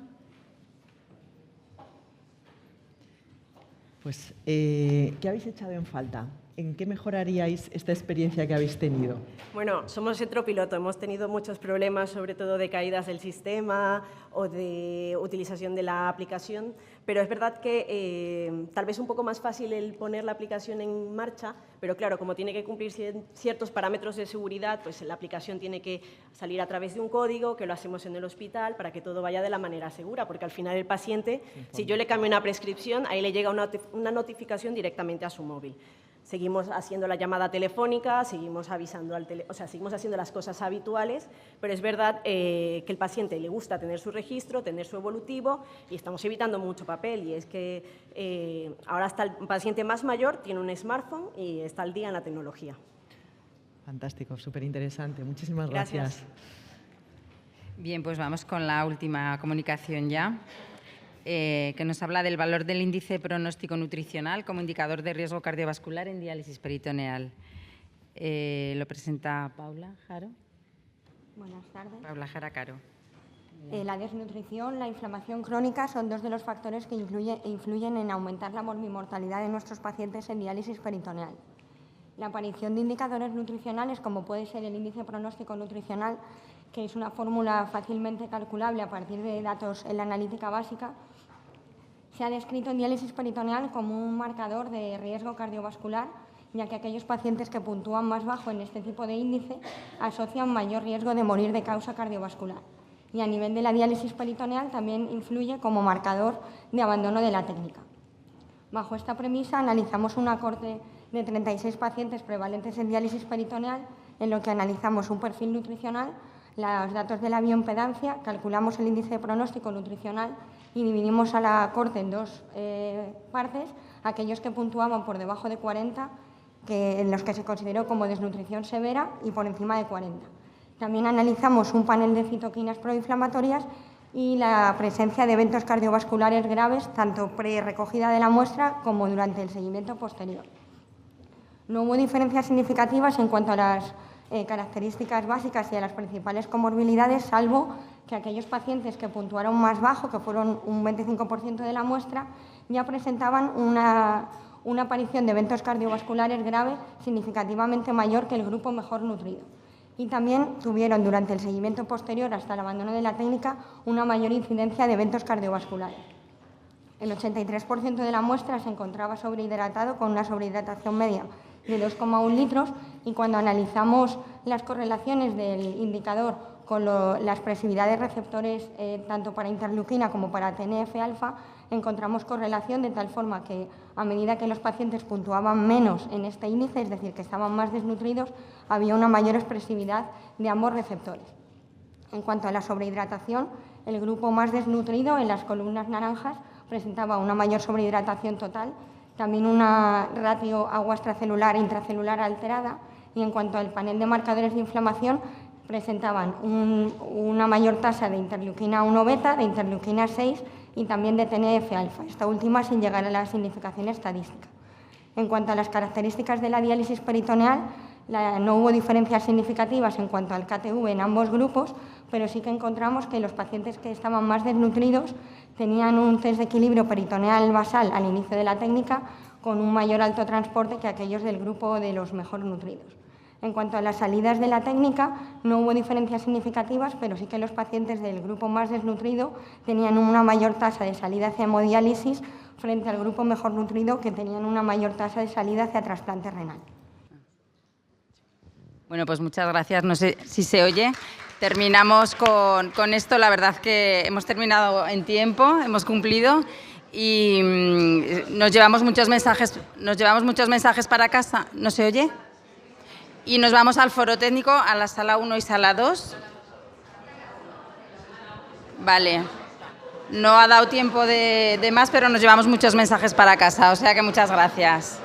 Pues, ¿qué habéis echado en falta? ¿En qué mejoraríais esta experiencia que habéis tenido? Bueno, somos centro piloto, hemos tenido muchos problemas, sobre todo de caídas del sistema o de utilización de la aplicación, pero es verdad que tal vez un poco más fácil el poner la aplicación en marcha, pero claro, como tiene que cumplir ciertos parámetros de seguridad, pues la aplicación tiene que salir a través de un código, que lo hacemos en el hospital, para que todo vaya de la manera segura, porque al final el paciente, si yo le cambio una prescripción, ahí le llega una notificación directamente a su móvil. Seguimos haciendo la llamada telefónica, seguimos avisando seguimos haciendo las cosas habituales, pero es verdad que el paciente le gusta tener su registro, tener su evolutivo y estamos evitando mucho papel. Y es que ahora hasta el paciente más mayor tiene un smartphone y está al día en la tecnología. Fantástico, súper interesante. Muchísimas gracias. Bien, pues vamos con la última comunicación ya. Que nos habla del valor del índice pronóstico nutricional como indicador de riesgo cardiovascular en diálisis peritoneal. Lo presenta Paula Jaro. Buenas tardes. Paula Jara Caro. La desnutrición, la inflamación crónica son dos de los factores que influyen en aumentar la morbimortalidad de nuestros pacientes en diálisis peritoneal. La aparición de indicadores nutricionales, como puede ser el índice pronóstico nutricional, que es una fórmula fácilmente calculable a partir de datos en la analítica básica, se ha descrito en diálisis peritoneal como un marcador de riesgo cardiovascular, ya que aquellos pacientes que puntúan más bajo en este tipo de índice asocian mayor riesgo de morir de causa cardiovascular. Y a nivel de la diálisis peritoneal también influye como marcador de abandono de la técnica. Bajo esta premisa analizamos una cohorte de 36 pacientes prevalentes en diálisis peritoneal, en lo que analizamos un perfil nutricional, los datos de la bioimpedancia, calculamos el índice de pronóstico nutricional y dividimos a la cohorte en dos partes, aquellos que puntuaban por debajo de 40, en los que se consideró como desnutrición severa, y por encima de 40. También analizamos un panel de citoquinas proinflamatorias y la presencia de eventos cardiovasculares graves, tanto pre-recogida de la muestra como durante el seguimiento posterior. No hubo diferencias significativas en cuanto a las características básicas y a las principales comorbilidades, salvo que aquellos pacientes que puntuaron más bajo, que fueron un 25% de la muestra, ya presentaban una aparición de eventos cardiovasculares graves significativamente mayor que el grupo mejor nutrido. Y también tuvieron durante el seguimiento posterior hasta el abandono de la técnica una mayor incidencia de eventos cardiovasculares. El 83% de la muestra se encontraba sobrehidratado con una sobrehidratación media de 2,1 litros y cuando analizamos las correlaciones del indicador con la expresividad de receptores tanto para interleuquina como para TNF-alfa, encontramos correlación de tal forma que a medida que los pacientes puntuaban menos en este índice, es decir, que estaban más desnutridos, había una mayor expresividad de ambos receptores. En cuanto a la sobrehidratación, el grupo más desnutrido en las columnas naranjas presentaba una mayor sobrehidratación total, también una ratio agua extracelular e intracelular alterada, y en cuanto al panel de marcadores de inflamación, presentaban una mayor tasa de interleuquina 1 beta, de interleuquina 6 y también de TNF-alfa, esta última sin llegar a la significación estadística. En cuanto a las características de la diálisis peritoneal, no hubo diferencias significativas en cuanto al KTV en ambos grupos, pero sí que encontramos que los pacientes que estaban más desnutridos tenían un test de equilibrio peritoneal basal al inicio de la técnica con un mayor alto transporte que aquellos del grupo de los mejor nutridos. En cuanto a las salidas de la técnica, no hubo diferencias significativas, pero sí que los pacientes del grupo más desnutrido tenían una mayor tasa de salida hacia hemodiálisis frente al grupo mejor nutrido, que tenían una mayor tasa de salida hacia trasplante renal. Bueno, pues muchas gracias. No sé si se oye. Terminamos con esto. La verdad que hemos terminado en tiempo, hemos cumplido y nos llevamos muchos mensajes para casa. ¿No se oye? Y nos vamos al foro técnico, a la sala 1 y sala 2. Vale. No ha dado tiempo de más, pero nos llevamos muchos mensajes para casa. O sea que muchas gracias.